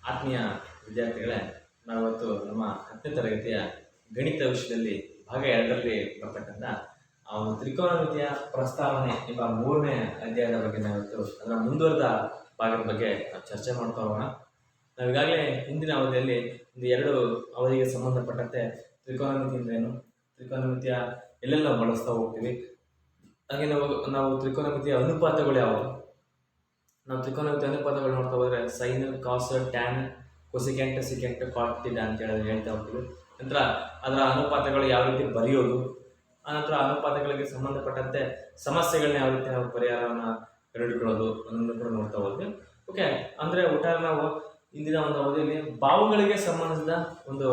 ಆತ್ಮೀಯ ವಿದ್ಯಾರ್ಥಿಗಳೇ, ನಾವಿವತ್ತು ನಮ್ಮ 10ನೇ ತರಗತಿಯ ಗಣಿತ ವಿಷಯದಲ್ಲಿ ಭಾಗ 2ರಲ್ಲಿ ಬರ್ತಕ್ಕಂಥ ಆ ಒಂದು ತ್ರಿಕೋನಮಿತಿಯ ಪ್ರಸ್ತಾವನೆ ಎಂಬ 3ನೇ ಅಧ್ಯಾಯದ ಬಗ್ಗೆ ನಾವಿವತ್ತು ಅದರ ಮುಂದುವರೆದ ಭಾಗದ ಬಗ್ಗೆ ಚರ್ಚೆ ಮಾಡ್ತಾ ಹೋಗೋಣ. ನಾವೀಗಾಗಲೇ ಹಿಂದಿನ ಅವಧಿಯಲ್ಲಿ ಒಂದು 2 ಅವಧಿಗೆ ಸಂಬಂಧಪಟ್ಟಂತೆ ತ್ರಿಕೋನಮಿತಿ ಅಂದ್ರೇನು, ತ್ರಿಕೋನಮಿತಿಯ ಎಲ್ಲೆಲ್ಲ ನಾವು ಬಳಸ್ತಾ ಹೋಗ್ತೀವಿ, ಹಾಗೆ ನಾವು ತ್ರಿಕೋನಮಿತಿಯ ಅನುಪಾತಗಳು ಯಾವುವು, ನಾವು ತ್ರಿಕೋನಮಿತಿ ಅನುಪಾತಗಳು ನೋಡ್ತಾ ಹೋದರೆ sign, cos, tan, cosecant, secant, ಕಾಟ್, ಥೀಟಾ ಅಂತ ಹೇಳ್ತಾ ಹೋಗ್ತೀವಿ. ನಂತರ ಅದರ ಅನುಪಾತಗಳು ಯಾವ ರೀತಿ ಬರೆಯೋದು, ಆನಂತರ ಅನುಪಾತಗಳಿಗೆ ಸಂಬಂಧಪಟ್ಟಂತೆ ಸಮಸ್ಯೆಗಳನ್ನ ಯಾವ ರೀತಿ ನಾವು ಪರಿಹಾರವನ್ನು ಕಂಡುಕೊಳ್ಳೋದು ಅನ್ನೋದನ್ನು ಕೂಡ ನೋಡ್ತಾ ಹೋದ್ವಿ. ಓಕೆ, ಅಂದರೆ ಒಟ್ಟಾರೆ ನಾವು ಇಂದಿನ ಒಂದು ಅವಧಿಯಲ್ಲಿ ಬಾವುಗಳಿಗೆ ಸಂಬಂಧಿಸಿದ ಒಂದು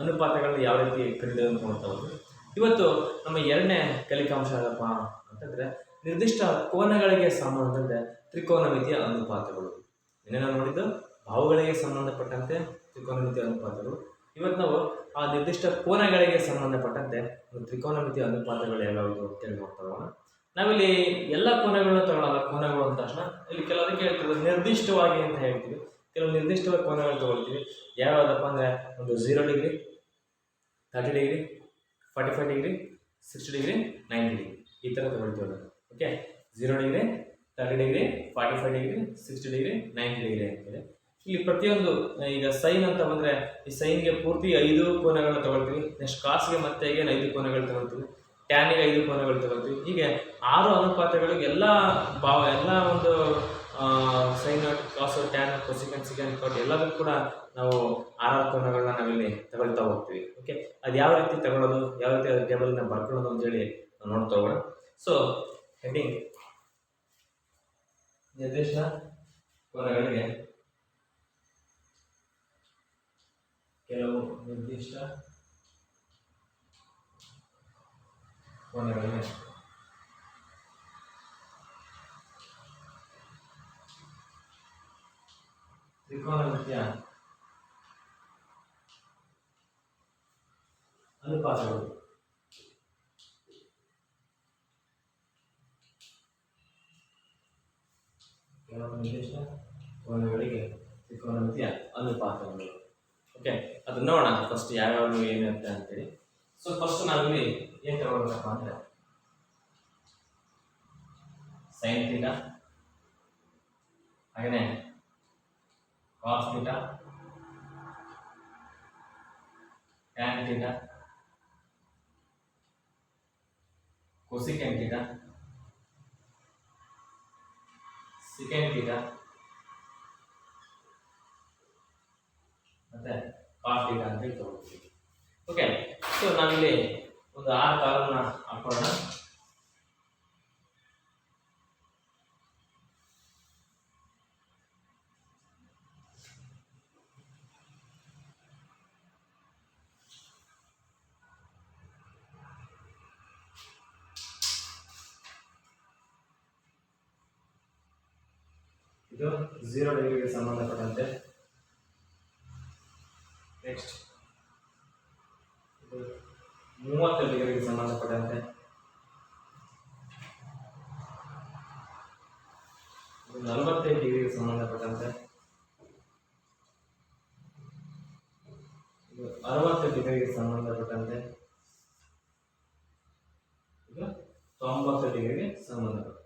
ಅನುಪಾತಗಳನ್ನ ಯಾವ ರೀತಿ ಕಂಡುಹಿಡಿಯೋದು ನೋಡ್ತಾ ಹೋದ್ವಿ. ಇವತ್ತು ನಮ್ಮ 2ನೇ ಕಲಿಕಾಂಶ ಏನಪ್ಪ ಅಂತಂದರೆ ನಿರ್ದಿಷ್ಟ ಕೋನಗಳಿಗೆ ಸಂಬಂಧಿಸಿದಂತೆ ತ್ರಿಕೋನಮಿತಿಯ ಅನುಪಾತಗಳು. ಏನೇನೋ ನೋಡಿದ್ದು ಬಾಹುಗಳಿಗೆ ಸಂಬಂಧಪಟ್ಟಂತೆ ತ್ರಿಕೋನಮಿತಿಯ ಅನುಪಾತಗಳು. ಇವತ್ತು ನಾವು ಆ ನಿರ್ದಿಷ್ಟ ಕೋನಗಳಿಗೆ ಸಂಬಂಧಪಟ್ಟಂತೆ ತ್ರಿಕೋನಮಿತಿಯ ಅನುಪಾತಗಳು ಯಾವ್ಯಾವುದು ಅಂತೇಳಿ ನೋಡ್ತಾ ಹೋಗೋಣ. ನಾವಿಲ್ಲಿ ಎಲ್ಲ ಕೋನಗಳನ್ನ ತಗೊಳ್ಳಲ್ಲ. ಕೋನಗಳು ಅಂದ ತಕ್ಷಣ ಇಲ್ಲಿ ಕೆಲವರಿಗೆ ಹೇಳ್ತೀವಿ ನಿರ್ದಿಷ್ಟವಾಗಿ ಅಂತ ಹೇಳ್ತೀವಿ, ಕೆಲವು ನಿರ್ದಿಷ್ಟವಾಗಿ ಕೋನಗಳು ತಗೊಳ್ತೀವಿ. ಯಾವ್ಯಾವುದಪ್ಪ ಅಂದರೆ ಒಂದು 0 degree, 30 degree, 45 degree, 60 degree, 90 degree ಈ ಥರ ತಗೊಳ್ತೀವಿ. Okay, 0 degree, 30 degree, 45 degree, 60 degree, 90 degree ಅಂತೇಳಿ ಇಲ್ಲಿ ಪ್ರತಿಯೊಂದು. ಈಗ ಸೈನ್ ಅಂತ ಬಂದರೆ ಈ ಸೈನ್ಗೆ ಪೂರ್ತಿ 5 ಕೋನಗಳನ್ನ ತಗೊಳ್ತೀವಿ. ನೆಕ್ಸ್ಟ್ ಕಾಸ್ಗೆ ಮತ್ತೆ ಈಗ 5 ಕೋನಗಳು ತಗೊಳ್ತೀವಿ. ಟ್ಯಾನಿಗೆ 5 ಕೋನಗಳು ತಗೊಳ್ತೀವಿ. ಹೀಗೆ 6 ಅನುಪಾತಗಳಿಗೆ ಎಲ್ಲ ಒಂದು sign, cos, tan, cosecant, secant, ಕಾಟ್ ಎಲ್ಲದಕ್ಕೂ ಕೂಡ ನಾವು 6 ಕೋನಗಳನ್ನ ನಾವಿಲ್ಲಿ ತಗೊಳ್ತಾ ಹೋಗ್ತೀವಿ. ಓಕೆ, ಅದು ಯಾವ ರೀತಿ ತಗೊಳ್ಳೋದು, ಯಾವ ರೀತಿ ಅದು ಟೇಬಲ್ನ ಬರ್ಕೊಳ್ಳೋದು ಅಂತೇಳಿ ನಾವು ನೋಡ್ತಾ ಹೋಗೋಣ. ಸೊ ಹೆಡ್ಡಿಂಗ್ ನಿರ್ದಿಷ್ಟ ಕೋನಗಳಿಗೆ ಕೆಲವು ನಿರ್ದಿಷ್ಟ ಕೋನಗಳಿಗೆ ತ್ರಿಕೋನಮಿತಿಯ ಅನುಪಾತಗಳು. ಕೆಲವು ನಿರ್ದಿಷ್ಟ ಕೋನಗಳಿಗೆ ತ್ರಿಕೋನಮಿತಿಯ ಅನುಪಾತಗಳು. ಓಕೆ, ಅದನ್ನ ನೋಡೋಣ ಫಸ್ಟ್ ಯಾವ್ಯಾವ ಏನಿರುತ್ತೆ ಅಂತೇಳಿ. ಸೊ ಫಸ್ಟ್ ನಾವಿಲ್ಲಿ ಏನು ತಗೊಳ್ಬೇಕಪ್ಪ ಅಂದರೆ ಸೈನ್ ಥೀಟಾ, ಹಾಗೆಯೇ cos theta, tan theta, cosecant theta, secant theta ಮತ್ತೆ ಕಾಟ್ ಥೀಟಾ ಅಂತ ಹೇಳಿ ತಗೊಳ್ತೀವಿ. ಓಕೆ, ಸೊ ನಾವಿಲ್ಲಿ ಒಂದು 6 ಕಾಲಮ್ನ ಹಾಕೋಣ. ಇದು 0 ಡಿಗ್ರಿಗೆ ಸಂಬಂಧಪಟ್ಟಂತೆ. ನೆಕ್ಸ್ಟ್ ಇದು 30 ಡಿಗ್ರಿಗೆ ಸಂಬಂಧಪಟ್ಟಂತೆ. ಇದು 45 ಡಿಗ್ರಿಗೆ ಸಂಬಂಧಪಟ್ಟಂತೆ. ಇದು 60 ಡಿಗ್ರಿಗೆ ಸಂಬಂಧಪಟ್ಟಂತೆ. ಇದು 90 ಡಿಗ್ರಿಗೆ ಸಂಬಂಧಪಟ್ಟಂತೆ.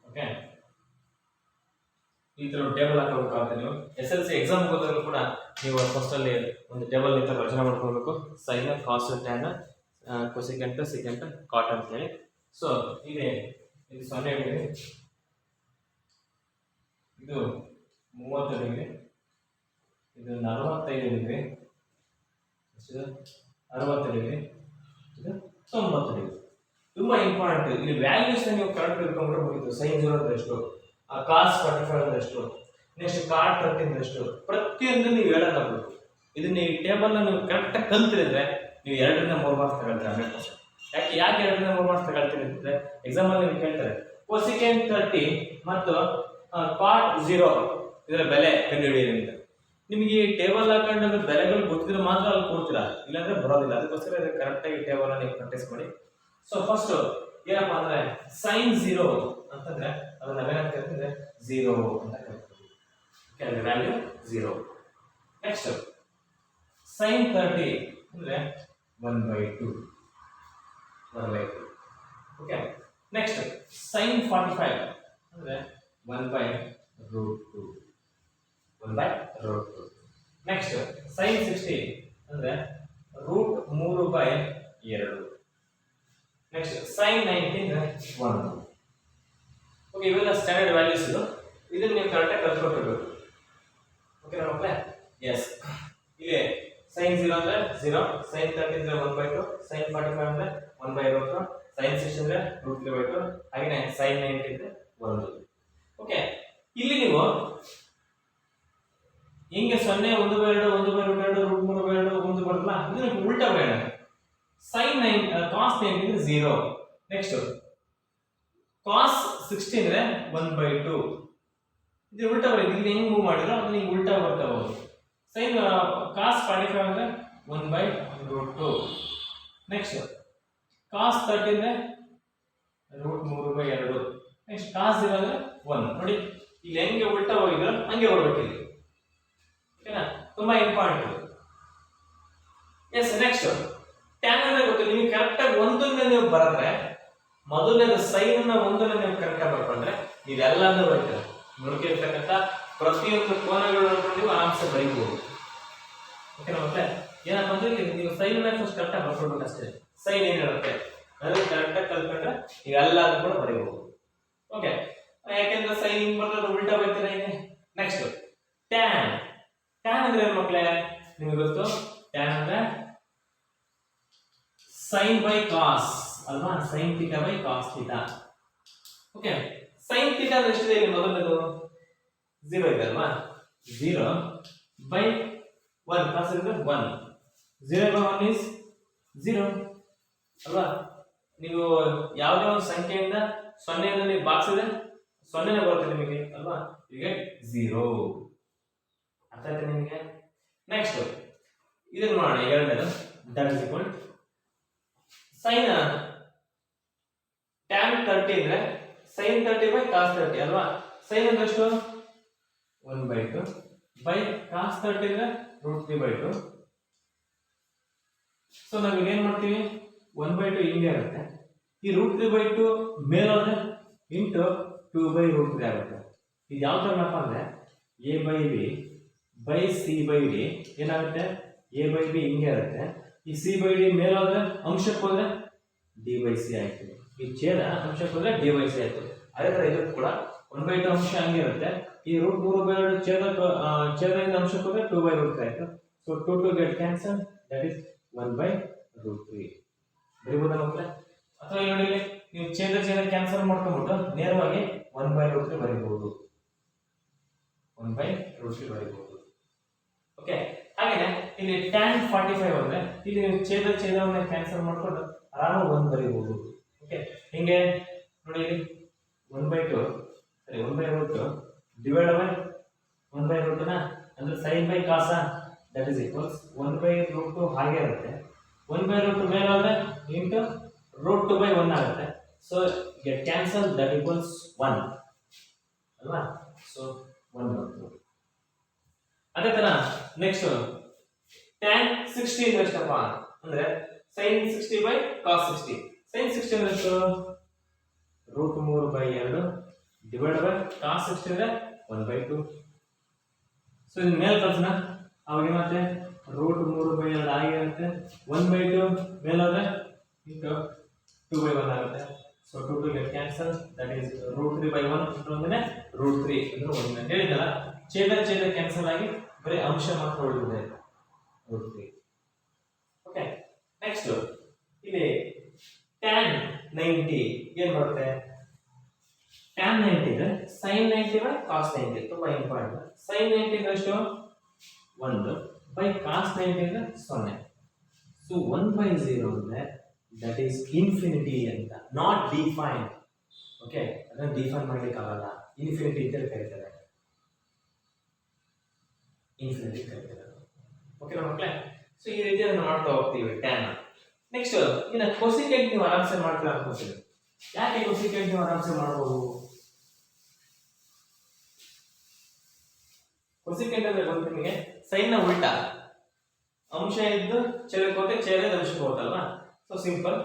ಓಕೆ, ಈ ಥರ ಟೇಬಲ್ ಹಾಕೋಬೇಕಾಗುತ್ತೆ. ನೀವು SLC ಎಕ್ಸಾಮ್ ಹೋದಾಗ ಕೂಡ ನೀವು ಫಸ್ಟಲ್ಲಿ ಒಂದು ಟೇಬಲ್ ಈ ಥರ ರಚನೆ ಮಾಡ್ಕೊಳ್ಬೇಕು. Sign, cos, tan, cosecant, secant, ಕಾಟ್ ಅಂತೇಳಿ. ಸೊ ಇದು 0 ಡಿಗ್ರಿ, ಇದು 30 ಡಿಗ್ರಿ, ಇದು 45 ಡಿಗ್ರಿ, 60 ಡಿಗ್ರಿ, ಇದು 90 ಡಿಗ್ರಿ. ತುಂಬಾ ಇಂಪಾರ್ಟೆಂಟ್. ಇಲ್ಲಿ ವ್ಯಾಲ್ಯೂಸ್ ನೀವು ಕರೆಕ್ಟ್ ಇಟ್ಕೊಂಡ್ರೆ ಮುಗಿತು. sin 0 ಅಂದ್ರೆ ಎಷ್ಟು, cos 45 ಅಂದ್ರೆ ಎಷ್ಟು, ನೆಕ್ಸ್ಟ್ cot 30 ಅಂದ್ರೆ ಎಷ್ಟು, ಪ್ರತಿಯೊಂದು ನೀವು ಹೇಳಬೇಕು. ಇದನ್ನ ಈ ಟೇಬಲ್ ನೀವು ಕರೆಕ್ಟ್ ಆಗಿ ಕಲ್ತಿದ್ರೆ ನೀವು 2 ರಿಂದ 3 ಮಾರ್ಕ್ಸ್ ತಗೊಳ್ತೀರಾ 100%. ಯಾಕೆ 2 ರಿಂದ 3 ಮಾರ್ಕ್ಸ್ ತಗೊಳ್ತೀರಿ ಅಂತಂದ್ರೆ ಎಕ್ಸಾಮ್ ಅಲ್ಲಿ ನೀವು ಕೇಳ್ತಾರೆ cosecant 30 ಮತ್ತು cot 0 ಇದರ ಬೆಲೆ ಕಂಡುಹಿಡಿಯಿರಿ ಅಂತ. ನಿಮಗೆ ಈ ಟೇಬಲ್ ಹಾಕೊಂಡು ಅದ್ರ ಬೆಲೆಗಳು ಗೊತ್ತಿದ್ರೆ ಮಾತ್ರ ಅಲ್ಲಿ ಕೊಡ್ತೀರಾ, ಇಲ್ಲಾಂದ್ರೆ ಬರೋದಿಲ್ಲ. ಅದಕ್ಕೋಸ್ಕರ ಕರೆಕ್ಟ್ ಆಗಿ ಟೇಬಲ್ ಅನ್ನು ನೀವು ಪ್ರಾಕ್ಟೀಸ್ ಮಾಡಿ. ಸೊ ಫಸ್ಟ್ ಏನಪ್ಪಾ ಅಂದ್ರೆ sin 0 ಅಂತಂದ್ರೆ ಅದನ್ನ ನಾವೇನಂತ ಕರಿತೀವಿ 0 ಅಂತ ಕರಿತೀವಿ. Okay, value 0. ನೆಕ್ಸ್ಟ್ sin 30 ಅಂದ್ರೆ 1/2. ಓಕೆ, ನೆಕ್ಸ್ಟ್ sin 45 ಅಂದ್ರೆ 1/√2. ನೆಕ್ಸ್ಟ್ sin 60 ಅಂದ್ರೆ √3/2. ನೆಕ್ಸ್ಟ್ sin 90 ಅಂದ್ರೆ 1. ಓಕೆ, ಇವೆಲ್ಲ ಸ್ಟ್ಯಾಂಡರ್ಡ್ ವ್ಯಾಲ್ಯೂಸ್. ಇದನ್ನ ನೀವು ಕರೆಕ್ಟಾಗಿ ಕಲ್ತ್ಕೊಳ್ಬೇಕು. ಓಕೆ ನಮ್ಮ ಮಕ್ಕಳೇ? ಎಸ್, ಇಲ್ಲಿ sin 0 ಅಂದ್ರೆ 0, sin 30 ಅಂದ್ರೆ 1/2, sin 45 ಅಂದ್ರೆ 1/2, sin 60 ಅಂದ್ರೆ √3/2, ಹಾಗೆ sin 90 ಅಂದ್ರೆ 1. ಓಕೆ, ಇಲ್ಲಿ ನೀವು ಹಿಂಗೆ 0, 1/2, 1/2, √3/2, 1 ಬರಲ್ಲ. ಇದನ್ನ ಉಲ್ಟಾ ಬೇಡ. sin 9 cos 90 ಅಂದ್ರೆ 0. ನೆಕ್ಸ್ಟ್ cos 60 ಅಂದ್ರೆ 1/2. ಇದು ಉಲ್ಟಾ ಬರುತ್ತೆ. ಇಲ್ಲಿ ಹೆಂಗ್ ಮೂವ್ ಮಾಡಿದ್ರು ಅದನ್ನ ಹಿಂಗ್ ಉಲ್ಟಾ ಬರ್ತಾ ಹೋಗೋದು. sin cos 45 ಅಂದ್ರೆ 1/√2. ನೆಕ್ಸ್ಟ್ cos 30 ಅಂದ್ರೆ √3/2. ನೆಕ್ಸ್ಟ್ cos 0 ಅಂದ್ರೆ 1. ನೋಡಿ, ಇಲ್ಲಿ ಹೆಂಗೆ ಉಲ್ಟಾ ಹೋಗಿದ್ರು ಹಂಗೆ ಬರ್ಬೇಕು ಇಲ್ಲಿ. ಓಕೆನಾ? ತುಂಬಾ ಇಂಪಾರ್ಟೆಂಟ್. ಎಸ್, ನೆಕ್ಸ್ಟ್ tan ಅಂದ್ರೆ ಗೊತ್ತು ನಿಮಗೆ. ಕರೆಕ್ಟ್ ಆಗಿ ಒಂದನ್ನ ನೀವು ಬರೆದ್ರೆ, ಮೊದಲನೇದು sin ನ ಒಂದನ್ನ ನೀವು ಕರೆಕ್ಟ್ ಆಗಿ ಬರ್ಕೊಂಡ್ರೆ ಇದೆಲ್ಲನೂ ಬರೀತಾರೆ. ನೋಡ್ಕಿರ್ತಕ್ಕಂಥ ಪ್ರತಿಯೊಂದು ಕೋನಗಳನ್ನು ನೀವು ಆರಾಮ್ಸೆ ಬರೀಬಹುದು. ಓಕೆನಾ? ಮತ್ತೆ ಏನಪ್ಪ ಅಂದ್ರೆ ನೀವು sin ನ ಫಸ್ಟ್ ಕರೆಕ್ಟ್ ಆಗಿ ಬರ್ಕೊಳ್ಬೇಕು ಅಷ್ಟೇ. sin ಏನಿರುತ್ತೆ ಅದನ್ನ ಕರೆಕ್ಟ್ ಆಗಿ ಕಲ್ತ್ಕೊಂಡ್ರೆ ಇವೆಲ್ಲನೂ ಕೂಡ ಬರೀಬಹುದು. ಓಕೆ, ಯಾಕೆಂದ್ರೆ sin ಹಿಂಗ್ ಬರೋದು ಉಲ್ಟಾ ಬರೀತಾರೆ ಹೀಗೆ. Next tan. tan ಅಂದ್ರೆ ಏನು ಮಕ್ಕಳೇ? ನಿಮಗೆ ಗೊತ್ತು, tan ಅಂದ್ರೆ sin by cos ಅಲ್ವಾ? sin theta by cos theta. Okay, sin theta ಅಂದ್ರೆ ಎಷ್ಟಿದೆ ಇಲ್ಲಿ? ಮೊದಲನೇದು 0 ಇದೆ ಅಲ್ವಾ? 0 by 1. cos ಅಂದ್ರೆ 1. 0 by 1 is 0 ಅಲ್ವಾ? ನೀವು ಯಾವುದೇ ಒಂದು ಸಂಖ್ಯೆಯಿಂದ 0 ಅನ್ನು ನೀವು ಭಾಗಿಸಿದ್ರೆ 0ನೇ ಬರುತ್ತೆ ನಿಮಗೆ ಅಲ್ವಾ? ಈಗ 0. ಅರ್ಥ ಆಯ್ತಾ ನಿಮಗೆ? ನೆಕ್ಸ್ಟ್ ಇದನ್ನ ಮಾಡೋಣ. ಎರಡನೇದು that is equal sin tan 30 ಅಂದ್ರೆ sin 30 by cos 30 ಅಲ್ವಾ? sin ಅಂದ್ರೆ ಎಷ್ಟು? 1/2 by cos 30 ಅಂದ್ರೆ √3/2. ಸೊ ನಾವು ಏನ್ ಮಾಡ್ತೀವಿ? 1/2 ಹಿಂಗೆ ಇರುತ್ತೆ. ಈ √3/2 ಮೇಲೆ ಹೋದ್ರೆ ಇಂಟು 2/√3 ಆಗುತ್ತೆ. ಇದು ಯಾವ ತರ ಏನಪ್ಪ ಅಂದ್ರೆ a/b by c/d ಏನಾಗುತ್ತೆ? a/b ಹಿಂಗೆ ಇರುತ್ತೆ. ಈ c/d ಮೇಲೆ ಹೋದ್ರೆ ಅಂಶಕ್ಕೆ ಹೋದ್ರೆ d/c ಆಯ್ತು. ಈ ಛೇದ ಅಂಶಕ್ಕೆ ಹೋದ್ರೆ d/c ಆಯ್ತು. ಅದೇ ತರ ಇದು ಕೂಡ 1/2 ಅಂಶ ಹಂಗೆ ಇರುತ್ತೆ. ಈ √3/2 ಛೇದದಿಂದ ಅಂಶಕ್ಕೆ ಹೋದ್ರೆ 2/√3 ಆಯ್ತು. So 2 get cancel, that is 1/√3. ಬರೀಬಹುದಾ ಮಕ್ಕಳೇ? ಅಥವಾ ಇಲ್ಲಿ ನೋಡಿ, ನೀವು ಛೇದ ಕ್ಯಾನ್ಸಲ್ ಮಾಡ್ಕೊಂಡ್ಬಿಟ್ಟು ನೇರವಾಗಿ 1/√3 ಬರೀಬಹುದು. 1/√3 ಬರೀಬಹುದು. ಓಕೆ, ಹಾಗೇನೆ ಇಲ್ಲಿ tan 45 ಅಂದ್ರೆ ಇಲ್ಲಿ ಛೇದವನ್ನು ಕ್ಯಾನ್ಸಲ್ ಮಾಡ್ಕೊಂಡು ಆರಾಮಾಗಿ 1 ಬರೀಬಹುದು. ಓಕೆ, ಹಿಂಗೆ ನೋಡಿ ಇಲ್ಲಿ 1/2 ಡಿವೈಡ್ ಬೈ 1/√2 ನ ಅಂದ್ರೆ sin by cos that is equals 1/√2 ಹಾಗೆ ಇರುತ್ತೆ. 1/√2 ಮೇಲೆ ಹೋದ್ರೆ ಇಂಟು √2/1 ಆಗುತ್ತೆ. So get cancel, that equals 1 ಅಲ್ವಾ? ಸೊ 1 ಬರುತ್ತೆ. ಅದೇ ತರ ನೆಕ್ಸ್ಟ್ tan 60 ಅಂದ್ರೆ ಎಷ್ಟಪ್ಪ ಅಂದ್ರೆ sin 60 by cos 60. sin 60 ಅಂದ್ರೆ ಎಷ್ಟು? √3/2 ಡಿವೈಡ್ ಬೈ cos 60 ಅಂದ್ರೆ 1/2. ಸೊ ಇನ್ ಮೇಲೆ ಕಳ್ಸೋಣ. ಅವಾಗ ಏನಾಗುತ್ತೆ? √3/2 ಆಗಿರುತ್ತೆ. 1/2 ಮೇಲೆ ಹೋದ್ರೆ ಇಂಟು 2/1 ಆಗುತ್ತೆ. So 2 get cancel, that is √3/1 ಅಂದ್ರೆ √3 ಅಂದ್ರೆ 1 ಹೇಳಿದಲ್ಲ. ಛೇದ ಛೇದ ಕ್ಯಾನ್ಸಲ್ ಆಗಿ ಬರೀ ಅಂಶ ಮಾತ್ರ ಉಳಿದಿದೆ √3. ಓಕೆ, ನೆಕ್ಸ್ಟ್ ಇಲ್ಲಿ tan 90 ಏನ್ ಬರುತ್ತೆ? tan 90 ಇದೆ sin 90 ಬೈ cos 90. ತುಂಬಾ ಇಂಪಾರ್ಟೆಂಟ್. sin 90 ಎಷ್ಟು? 1 ಬೈ cos 90 ಅಂದ್ರೆ 0. ಸೊ 1/0 ಅಂದ್ರೆ ದಟ್ ಈಸ್ ಇನ್ಫಿನಿಟಿ ಅಂತ, ನಾಟ್ ಡಿಫೈನ್ಡ್. ಓಕೆ, ಅದನ್ನ ಡಿಫೈನ್ ಮಾಡ್ಲಿಕ್ಕೆ ಆಗಲ್ಲ. ಇನ್ಫಿನಿಟಿ ಅಂತ ಕರೀತಾರೆ, ಇನ್ಫಿನಿಟಿ ಕರೀತಾರೆ. ಓಕೆ ಮಕ್ಕಳೇ, ಸೊ ಈ ರೀತಿ ಅದನ್ನ ಮಾಡ್ತಾ ಹೋಗ್ತೀವಿ tan. ನೆಕ್ಸ್ಟ್ ಇನ್ನ ಕೊಸಿಕೆಂಟ್ ನೀವು ಆರಾಮ್ಸೆ ಮಾಡ್ತೀರಾ ಅನ್ಕೋತೀವಿ. ಯಾಕೆ ಕೊಸಿಕೆಂಟ್ ನೀವು ಆರಾಮ್ಸೆ ಮಾಡಬಹುದು? ಕೊಸಿಕೆಂಟ್ ಅಂದ್ರೆ ಗೊತ್ತು ನಿಮಗೆ, ಸೈನ್ ನ ಉಲ್ಟಾ. ಅಂಶ ಇದ್ದು ಛೇದಕ್ಕೆ ಹೋಗುತ್ತೆ, ಛೇದ ಅಂಶಕ್ಕೆ ಹೋಗುತ್ತಲ್ವಾ? So simple.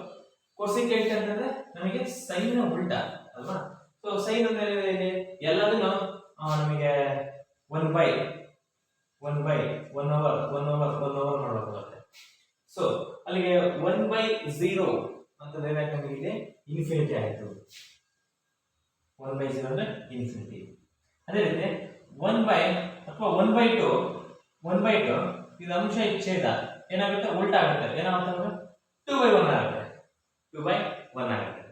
ಕೊಸಿಕೆಂಟ್ ಅಂತಂದ್ರೆ ನಮಗೆ ಸೈನ್ ನ ಉಲ್ಟಾ ಅಲ್ವಾ? ಸೊ ಸೈನ್ ಅಂದ್ರೆ ಎಲ್ಲದನ್ನು ನಮಗೆ 1/1 ಮಾಡಬೇಕಾಗುತ್ತೆ. ಸೊ ಅಲ್ಲಿಗೆ 1/0 ಅಂತಂದ್ರೆ ಏನಾಯ್ತು ನಮಗೆ ಇಲ್ಲಿ? ಇನ್ಫಿನಿಟಿ ಆಯ್ತು. 1/0 ಅಂದ್ರೆ ಇನ್ಫಿನಿಟಿ. ಅದೇ ರೀತಿ 1/, ಅಥವಾ 1/2 ಇದು ಅಂಶ ಛೇದ ಏನಾಗುತ್ತೆ? ಉಲ್ಟಾ ಆಗುತ್ತೆ. ಏನಾಗುತ್ತೆ ಅಂದ್ರೆ 2/1 ಆಗುತ್ತೆ. 2/1 ಆಗುತ್ತೆ.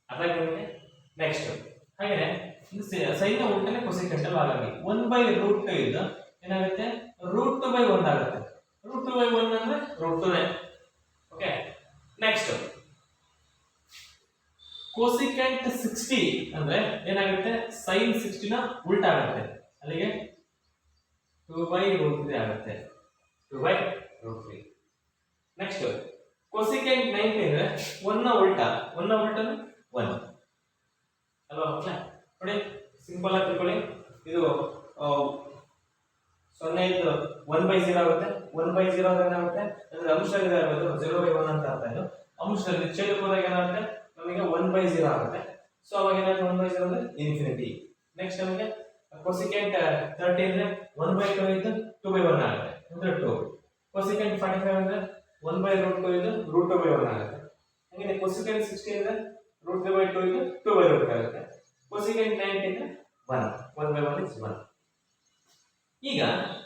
ಅದಾಗಿ ನಿಮಗೆ ನೆಕ್ಸ್ಟ್ ಹಾಗೆ ಸೈನ್ ನ ಉಲ್ಟನೆ ಕೊಸಿಕೆಂಟ್ ಅಲ್ಲಿ ಹಾಗಾಗಿ 1/√2 ಇದು ಏನಾಗುತ್ತೆ? √2/1 ಆಗುತ್ತೆ. √2/1 ಅಂದ್ರೆ √2. ಓಕೆ, ನೆಕ್ಸ್ಟ್ ಕೊಸಿಕೆಂಟ್ 60 ಅಂದ್ರೆ ಏನಾಗುತ್ತೆ? sin 60 ನ ಉಲ್ಟಾ ಆಗುತ್ತೆ. ಅಲ್ಲಿಗೆ 2/√3 ಆಗುತ್ತೆ. 2/√3. ನೆಕ್ಸ್ಟ್ ಕೊಸಿಕೆಂಟ್ 90 ಅಂದ್ರೆ 1 ನ ಉಲ್ಟಾ. 1 ನ ಉಲ್ಟಾ 1 ಅಲ್ವಾ ಮಕ್ಕಳೇ? ನೋಡಿ ಸಿಂಪಲ್ ಆಗಿ ತಿಳ್ಕೊಳ್ಳಿ. ಇದು 0 ಇದ್ದು 1/0 ಆಗುತ್ತೆ. 1/0 ಆದ್ರೆ ಏನಾಗುತ್ತೆ? ಅಂದ್ರೆ ಅಂಶದಲ್ಲಿ ಆಗುತ್ತೆ 0/1 ಅಂತ ಅರ್ಥ. ಇದು ಅಂಶದಲ್ಲಿ ಛೇದಕ್ಕೆ ಹೋದಾಗ ಏನಾಗುತ್ತೆ? ನಮಗೆ 1/0 ಆಗುತ್ತೆ. ಸೊ ಅವಾಗ ಏನಾಗುತ್ತೆ? 1/0 ಅಂದ್ರೆ ಇನ್ಫಿನಿಟಿ. ನೆಕ್ಸ್ಟ್ ನಮಗೆ ಕೊಸಿಕೆಂಟ್ 30 ಅಂದ್ರೆ 1/2 ಇದ್ದು 2/1 ಆಗುತ್ತೆ, ಅಂದ್ರೆ 2. ಕೊಸಿಕೆಂಟ್ 45 ಅಂದ್ರೆ 1/√2 ಇದ್ದು √2/1 ಆಗುತ್ತೆ. ಹಾಗೆ ಕೊಸಿಕೆಂಟ್ 60 ಅಂದ್ರೆ √3/2 ಇದ್ದು 2/√2 ಆಗುತ್ತೆ. ಕೊಸಿಕೆಂಟ್ 90 ಅಂದ್ರೆ 1. 1/1 is 1. ಈಗ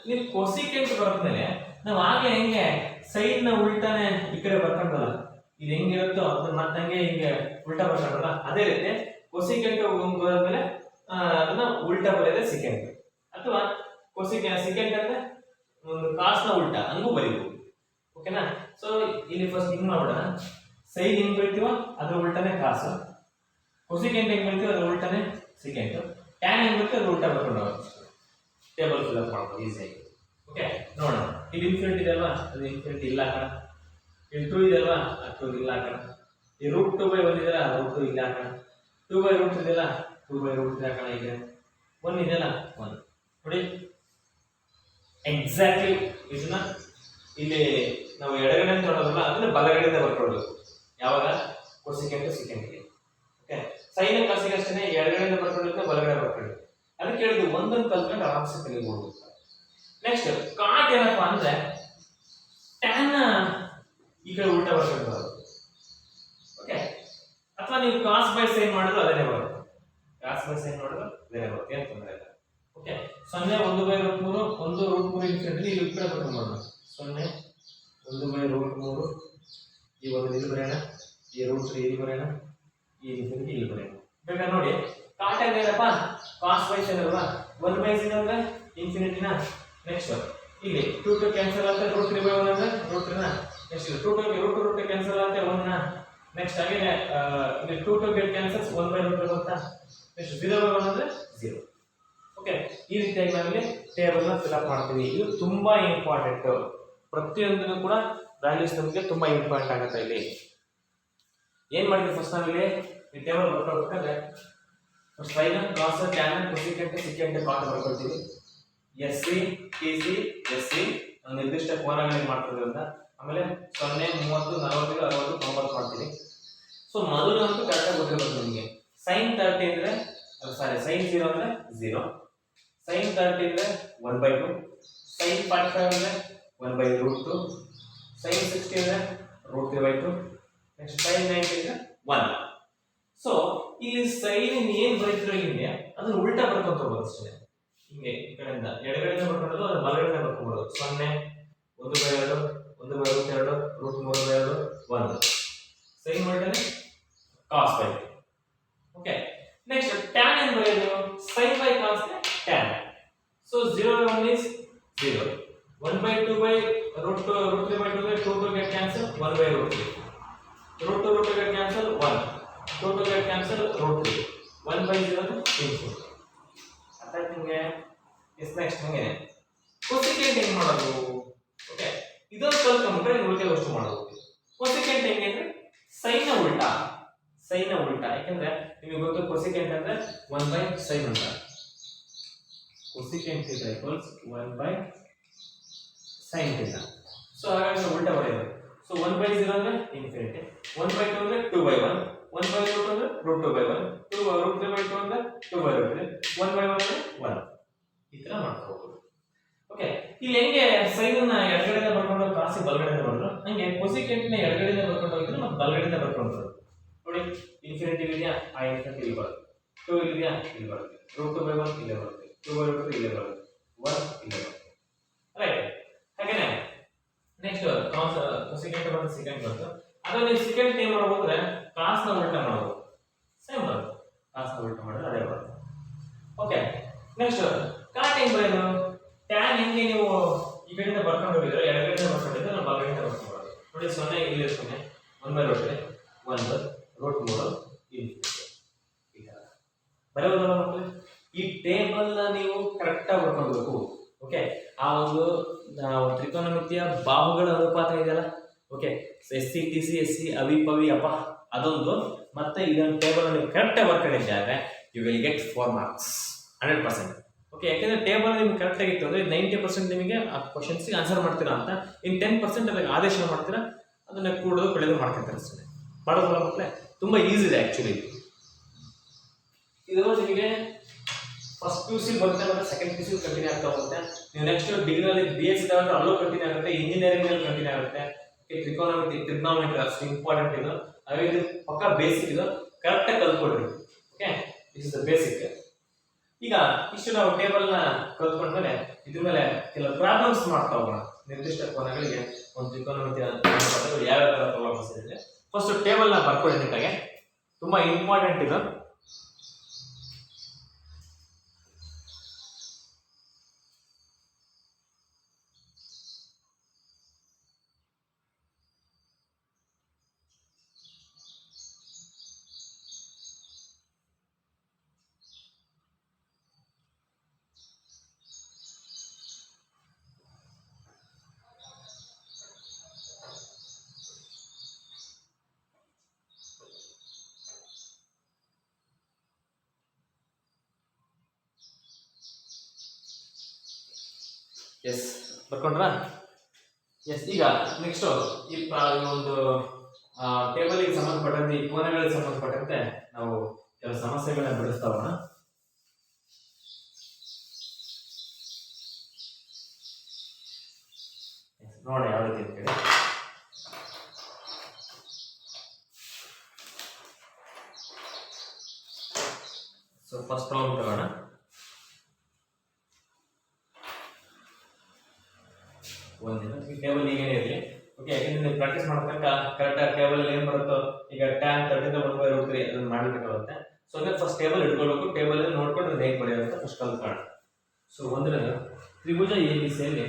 ನೀವು ಕೊಸಿಕೆಂಟ್ ಬರೆದ್ಮೇಲೆ ನಾವು ಹಾಗೆ ಹೆಂಗೆ ಸೈನ್ ನ ಉಲ್ಟಾನೆ ಈ ಕಡೆ ಬರ್ಕೊಂಡಲ್ಲ, ಇದು ಹೆಂಗಿರುತ್ತೋ ಅದನ್ನ ಮತ್ತಂಗೆ ಹಿಂಗೆ ಉಲ್ಟಾ ಬರ್ಕೊಂಡಲ್ಲ, ಅದೇ ರೀತಿ ಕೊಸಿಕೆಂಟ್ ಬರೆದ್ಮೇಲೆ ಅದನ್ನ ಉಲ್ಟಾ ಬರೆಯೋದೇ ಸೆಕೆಂಡ್. ಅಥವಾ ಸೆಕೆಂಡ್ ಅಂದ್ರೆ ಒಂದು ಕಾಸ್ ನ ಉಲ್ಟಾ ಹಂಗೂ ಬರೀಬಹುದು. ಓಕೆನಾ? ಸೊ ಇಲ್ಲಿ ಫಸ್ಟ್ ಹಿಂಗ್ ಮಾಡೋಣ. ಸೈನ್ ಹೆಂಗ್ ಬರೀತೀವೋ ಅದ್ರ ಉಲ್ಟಾನೆ ಕಾಸು, ಕೊಸಿಕೆಂಟ್ ಹೆಂಗ್ ಬರೀತೀವೋ ಅದ್ರ ಉಲ್ಟಾನೆ ಸೆಕೆಂಡ್, ಟ್ಯಾನ್ ಹೆಂಗ್ ಬರೀತೀವೋ ಅದ್ರ ಉಲ್ಟಾ ಬರ್ಕೊಂಡು ಹೋಗೋದು. ಟೇಬಲ್ ಫಿಲ್ ಅಪ್ ಮಾಡ್ಬೋದು ಈಸಿಯಾಗಿ. ಓಕೆ, ನೋಡೋಣ. ಇಲ್ಲಿ ಇನ್ಫಿನಿಟಿ ಇದೆ ಅಲ್ವಾ? ಅದು ಇನ್ಫಿನಿಟಿ ಇಲ್ಲ ಹಾಕೋಣ. ಇಲ್ಲಿ 2 ಇದೆ ಅಲ್ವಾ? ಅದು 2 ಇಲ್ಲ ಹಾಕೋಣ. ಈ √2/1 ಇದೆಯಲ್ಲ, √2 ಇಲ್ಲ ಹಾಕೋಣ. 2/√3 ಇದೆಯಲ್ಲ, 2/√3 ಹಾಕೋಣ. ಈಗ 1 ಇದೆಯಲ್ಲ, 1. ನೋಡಿ ಎಕ್ಸಾಕ್ಟ್ಲಿ ಇದನ್ನ ಇಲ್ಲಿ ನಾವು ಎಡಗಡೆ ಅಂತ ನೋಡೋದಲ್ಲ, ಅದನ್ನ ಬಲಗಡೆಯಿಂದ ಬರ್ಕೊಳ್ಬೇಕು. ಯಾವಾಗ? ಕೊಸಿಕೆಂಟ್ ಸೆಕೆಂಡ್ಗೆ. ಓಕೆ, ಸೈನ್ ಕಾಸಿಗೆ ಅಷ್ಟೇ ಎಡಗಡೆಯಿಂದ ಬರ್ಕೊಳ್ಳೋದನ್ನ ಬಲಗಡೆ ಬರ್ಕೊಳ್ಳಿ. ಅದಕ್ಕೆ ಹೇಳಿದ್ದು ಒಂದೊಂದು ಕಲ್ತ್ಕೊಂಡು ಆರಾಮ್ಸೆ ಕಲಿಬಹುದು. ನೆಕ್ಸ್ಟ್ ಕಾಟ್ ಏನಪ್ಪಾ ಅಂದ್ರೆ ಟ್ಯಾನ್ ಈ ಕಡೆ ಉಲ್ಟಾ ಬರ್ಕೊಂಡು ಬರೋದು. ಓಕೆ, ಅಥವಾ ನೀವು ಕಾಸ್ ಬೈ ಸೈನ್ ಮಾಡಿದ್ರು ಅದೇನೇ ಬರುತ್ತೆ. ಕಾಸ್ ಬೈ ಸೈನ್ ಮಾಡಿದ್ರು ಅದೇನೇ ಬರುತ್ತೆ, ಏನು ತೊಂದರೆ ಇಲ್ಲ. ಓಕೆ, 0 1/√3 1√3 ಇನ್ಫಿನಿಟಿ ಇಲ್ಲಿ ಈ ಕಡೆ ಬರ್ಕೊಂಡು ಬರೋಣ. 0 1/√3 ಈ ಒಂದು ಇಲ್ಲಿ ಬರೆಯೋಣ, ಈ √3 ಇಲ್ಲಿ ಬರೆಯೋಣ, ಈ ಇನ್ಫಿನಿಟಿ ಇಲ್ಲಿ ಬರೆಯೋಣ. ಬೇಕಾದ್ರೆ ನೋಡಿ ಕಾಟ್ ಏನಪ್ಪ? ಕಾಸ್ ಬೈ ಸೈನ್ ಅಲ್ವಾ? 1/0 ಅಂದ್ರೆ ಇನ್ಫಿನಿಟಿನ. ನೆಕ್ಸ್ಟ್ ಇಲ್ಲಿ 2 ಕ್ಯಾನ್ಸಲ್ ಆಗುತ್ತೆ, √3/1 ಅಂದ್ರೆ √3ನ. ನೆಕ್ಸ್ಟ್ 2 ಕ್ಯಾನ್ಸಲ್ ಆಗುತ್ತೆ 1ನ. ನೆಕ್ಸ್ಟ್ ಹಾಗೆ ಇಲ್ಲಿ 2 ಗೆಟ್ ಕ್ಯಾನ್ಸಲ್ಸ್ 1/√3 ಬರುತ್ತಾ? ನೆಕ್ಸ್ಟ್ 0/1 ಅಂದ್ರೆ 0. ಓಕೆ, ಈ ರೀತಿಯಾಗಿ ನಾವಿಲ್ಲಿ ಟೇಬಲ್ ನ ಫಿಲ್ ಅಪ್ ಮಾಡ್ತೀವಿ. ಇದು ತುಂಬಾ ಇಂಪಾರ್ಟೆಂಟ್. ಪ್ರತಿಯೊಂದನ್ನು ಕೂಡ ವ್ಯಾಲ್ಯೂಸ್ ನಮಗೆ ತುಂಬಾ ಇಂಪಾರ್ಟೆಂಟ್ ಆಗುತ್ತೆ. ಇಲ್ಲಿ ಏನ್ ಮಾಡಿದ್ವಿ ಫಸ್ಟ್ ನಾವಿಲ್ಲಿ ಈ table ಬರ್ಕೊಳ್ಬೇಕಾದ್ರೆ sign cos tan cosecant secant ಕಾಟ್ ಬರ್ಕೊಳ್ತೀವಿ. SC TC SC ನಿರ್ದಿಷ್ಟ ಕೋನಗಳಲ್ಲಿ ಮಾಡ್ತೀವಿ ಅಂತ. ಆಮೇಲೆ 0 30 40 60 90 ಮಾಡ್ತೀವಿ. ಸೊ ಮೊದಲು ಅಂತೂ ಕರೆಕ್ಟಾಗಿ ಗೊತ್ತಿರಬೇಕು ನಿಮಗೆ. ಸೈನ್ 30 ಅಂದ್ರೆ ಸೈನ್ 0 ಅಂದ್ರೆ 0, ಸೈನ್ 30 ಅಂದ್ರೆ 1/2, ಸೈನ್ 45 ಅಂದ್ರೆ 1/√2, ಸೈನ್ 60 ಅಂದ್ರೆ √3/2, ನೆಕ್ಸ್ಟ್ ಸೈನ್ 90 ಅಂದ್ರೆ 1. ಸೊ ಇಲ್ಲಿ ಸೈನ್ ಏನ್ ಬರೀತಿರೋ ಇಲ್ಲಿ ಅದನ್ನ ಉಲ್ಟಾ ಬರ್ಕೊಂತ ಹೋಗೋದು ಅಷ್ಟೇ. ಹಿಂಗೆ ಈ ಕಡೆಯಿಂದ ಎಡಗಡೆಯಿಂದ ಬರ್ಕೊಂಡು ಅದು ಬಲಗಡೆಯಿಂದ ಬರ್ಕೊಬೋದು. 0 1/2 1/√2 √3/2 1 ಸೈನ್ ಹೊರಟನೆ cos by. Okay, next tan ಏನು ಬರೆಯೋದು? sin by cos tan. So 0 1 is 0, 1/2 √3/2 2 get cancel, 1/√3 √2 get cancel 1, 2 get cancel √3, 1/0 infinity. ಅರ್ಥ ಆಯ್ತು ನಿಮಗೆ? ಇಸ್ ನೆಕ್ಸ್ಟ್ ಹಂಗೆ ಕೊಸೆಕೆಂಟ್ ಹೆಂಗ್ ಮಾಡೋದು? ಓಕೆ, ಇದೊಂದು ಕಲ್ತ್ಕೊಂಡ್ರೆ ಉಳಿಕೆ ವಸ್ತು ಮಾಡೋದು. ಕೊಸೆಕೆಂಟ್ ಹೆಂಗೆ ಅಂದ್ರೆ sin ನ ಉಲ್ಟಾ, ಯಾಕಂದ್ರೆ ನಿಮಗೆ ಗೊತ್ತು ಕೊಸೆಕೆಂಟ್ ಅಂದ್ರೆ 1/sin ಅಂತ. Cosecant θ equals 1/sin θ. ಸೊ ಹಾಗಾಗಿ ನಾವು ಉಲ್ಟಾ ಬರೆಯೋದು. ಸೊ 1/0 ಅಂದ್ರೆ ಇನ್ಫಿನಿಟಿ, 1/2 ಅಂದ್ರೆ 2/1, 1/2 ಅಂದ್ರೆ √2/1, 2√3/2 ಅಂದ್ರೆ 2/√3, 1/1 ಅಂದ್ರೆ 1. ಈ ತರ ಮಾಡ್ಕೋಬಹುದು. ಓಕೆ, ಇಲ್ಲಿ ಹೆಂಗೆ sin ನ ಎಡಗಡೆಯಿಂದ ಬರ್ಕೊಂಡು ಕಾಸ್ ಬಲಗಡೆಯಿಂದ ಬರೋದು, ಹಂಗೆ ಕೊಸೆಕೆಂಟ್ ನ ಎಡಗಡೆಯಿಂದ ಬರ್ಕೊಂಡು ಹೋಗಿದ್ರೆ ಮತ್ತೆ ಬಲಗಡೆಯಿಂದ ಬರ್ಕೊಂಡು ಬರೋದು. ನೋಡಿ, ಇನ್ಫಿನಿಟಿ ಇದೆಯಾ, ಆ ಇನ್ಫಿನಿಟಿ ಇಲ್ಲಿ ಬರುತ್ತೆ, 2 ಇದೆಯಾ ಇಲ್ಲಿ ಬರುತ್ತೆ, √2/1 ಇಲ್ಲೇ ಬರುತ್ತೆ, 2/√3 ಇಲ್ಲೇ ಬರುತ್ತೆ, 1 ಇಲ್ಲೇ ಬರುತ್ತೆ. ರೈಟ್. ಹಾಗೇನೆ ನೆಕ್ಸ್ಟ್ ಕೊಸೆಕೆಂಟ್ ಬಂದು ಸೆಕೆಂಡ್ ಬಂತು. ಅದೇ ನೀವು ಸೆಕೆಂಡ್ ಏನ್ ಮಾಡಬಹುದು ಅಂದ್ರೆ ಕಾಸ್ ನ ಉಲ್ಟಾ ಮಾಡಬಹುದು. ಸೇಮ್ ಬರುತ್ತೆ, ಕಾಸ್ ನ ಉಲ್ಟಾ ಮಾಡಿದ್ರೆ ಅದೇ ಬರುತ್ತೆ. ಓಕೆ, ನೆಕ್ಸ್ಟ್ ಕಾಟ್ ಹೆಂಗ್ ಬರೆಯೋದು? tan ಹೆಂಗೆ ನೀವು ಈ ಕಡೆಯಿಂದ ಬರ್ಕೊಂಡು ಹೋಗಿದ್ರೆ ಎಡಗಡೆಯಿಂದ ಬರ್ಕೊಂಡಿದ್ರೆ ನಾವು ಬಲಗಡೆಯಿಂದ ಬರ್ಕೊಂಡು ಬರೋದು. ನೋಡಿ 0 ಇಲ್ಲಿ 0, 1/√3 1 √3 ಇನ್ಫಿನಿಟಿ. ಈ ತರ ಬರೆಯೋದಲ್ಲ ಮಕ್ಕಳು. ಈ ಟೇಬಲ್ ನ ನೀವು ಕರೆಕ್ಟ್ ಆಗಿ ಬರ್ಕೊಳ್ಬೇಕು. ಓಕೆ, ಆ ಒಂದು ತ್ರಿಕೋನಮಿತಿಯ ಬಾಹುಗಳ ಅನುಪಾತ ಇದೆಯಲ್ಲ, ಓಕೆ, SC TC SC ಅವಿಪವಿ ಅಪ ಅದೊಂದು, ಮತ್ತೆ ಇದೊಂದು ಟೇಬಲ್ ನೀವು ಕರೆಕ್ಟ್ ಆಗಿ ಬರ್ಕೊಂಡಿದ್ದಾರೆ you will get 4 marks 100%. Okay, ಯಾಕಂದ್ರೆ ಟೇಬಲ್ ನಿಮ್ಗೆ ಕರೆಕ್ಟ್ ಆಗಿತ್ತು ಅಂದ್ರೆ 90% ನಿಮಗೆ ಆ ಕ್ವಶನ್ಸ್ಗೆ ಆನ್ಸರ್ ಮಾಡ್ತೀರಾ ಅಂತ, ಇನ್ನು 10% ಅದಕ್ಕೆ ಆದೇಶ ಮಾಡ್ತೀರಾ, ಅದನ್ನ ಕೂಡೋದು ಕಳೆದು ಮಾಡ್ಕೊಂತಾರೆ ಅಷ್ಟೇ. ಮಾಡೋದಲ್ಲ ಮಕ್ಕಳೇ, ತುಂಬಾ ಈಸಿ ಇದೆ ಆಕ್ಚುಲಿ. ಇದು ನಿಮಗೆ ಫಸ್ಟ್ PUC ಬರುತ್ತೆ, ಮತ್ತೆ ಸೆಕೆಂಡ್ PUC ಕಂಟಿನ್ಯೂ ಆಗ್ತಾ ಹೋಗುತ್ತೆ. ನೀವು ನೆಕ್ಸ್ಟ್ ಡಿಗ್ರಿಯಲ್ಲಿ BSc ತಗೊಂಡ್ರೆ ಅಲ್ಲೂ ಕಂಟಿನ್ಯೂ ಆಗುತ್ತೆ, ಇಂಜಿನಿಯರಿಂಗ್ ಅಲ್ಲಿ ಕಂಟಿನ್ಯೂ ಆಗುತ್ತೆ. ಟ್ರಿಗ್ನೋಮೆಟ್ರಿ ಅಷ್ಟು ಇಂಪಾರ್ಟೆಂಟ್ ಇದು. ಹಾಗಾಗಿ ಇದು ಪಕ್ಕ ಬೇಸಿಕ್, ಇದು ಕರೆಕ್ಟ್ ಆಗಿ ಕಲ್ತ್ಕೊಡ್ರಿ. Okay, this is the basic. ಈಗ ಇಷ್ಟು ನಾವು ಟೇಬಲ್ ನ ಕಲ್ತ್ಕೊಂಡ್ಮೇಲೆ ಇದ್ರ ಮೇಲೆ ಕೆಲವು ಪ್ರಾಬ್ಲಮ್ಸ್ ಮಾಡ್ತಾ ಹೋಗೋಣ. ನಿರ್ದಿಷ್ಟ ಕೋನಗಳಿಗೆ ಒಂದು ತ್ರಿಕೋನಮಿತಿಯ ಅನುಪಾತಗಳು ಯಾವ್ಯಾವ ತರ ಪ್ರಾಬ್ಲಮ್ಸ್ ಇದೆ. ಫಸ್ಟ್ ಟೇಬಲ್ ನ ಬರ್ಕೊಳ್ಳಿ ನೀಟಾಗೆ, ತುಂಬಾ ಇಂಪಾರ್ಟೆಂಟ್ ಇದು. ಎಸ್, ಬರ್ಕೊಂಡ್ರಾ? ಎಸ್, ಈಗ ನೆಕ್ಸ್ಟ್ ಈ ಒಂದು ಟೇಬಲ್ಗೆ ಸಂಬಂಧಪಟ್ಟಂತೆ, ಈ ಕೋನಗಳಿಗೆ ಸಂಬಂಧಪಟ್ಟಂತೆ ನಾವು ಕೆಲವು ಸಮಸ್ಯೆಗಳನ್ನ ಬಿಡಿಸ್ತಾ ಹೋಗೋಣ. ನೋಡೋಣ ಯಾವ ರೀತಿ ಅಂತ ಹೇಳಿ. ಸೊ ಫಸ್ಟ್ ಪ್ರಾಬ್ಲಮ್ ತಗೋಣ. ಈ ಟೇಬಲ್ ಈಗೇನೇ ಇರಲಿ. ಓಕೆ, ಯಾಕಂದ್ರೆ ನೀವು ಪ್ರಾಕ್ಟೀಸ್ ಮಾಡ್ತಕ್ಕ ಕರೆಕ್ಟ್ ಆಗಿ ಟೇಬಲ್ ಏನ್ ಬರುತ್ತೋ, ಈಗ tan 30 1/√3 ಅದನ್ನ ಮಾಡಬೇಕಾಗುತ್ತೆ. ಸೊ ಅದಕ್ಕೆ ಫಸ್ಟ್ ಟೇಬಲ್ ಇಟ್ಕೊಳ್ಬೇಕು. ಟೇಬಲ್ ನೋಡ್ಕೊಂಡು ಅದನ್ನ ಹೇಗೆ ಬರೆಯೋದು ಅಂತ ಫಸ್ಟ್ ಕಲ್ತ್ಕೊಳ್ಳೋಣ. ಸೊ ಒಂದನೇದು ತ್ರಿಭುಜ ABC ಯಲ್ಲಿ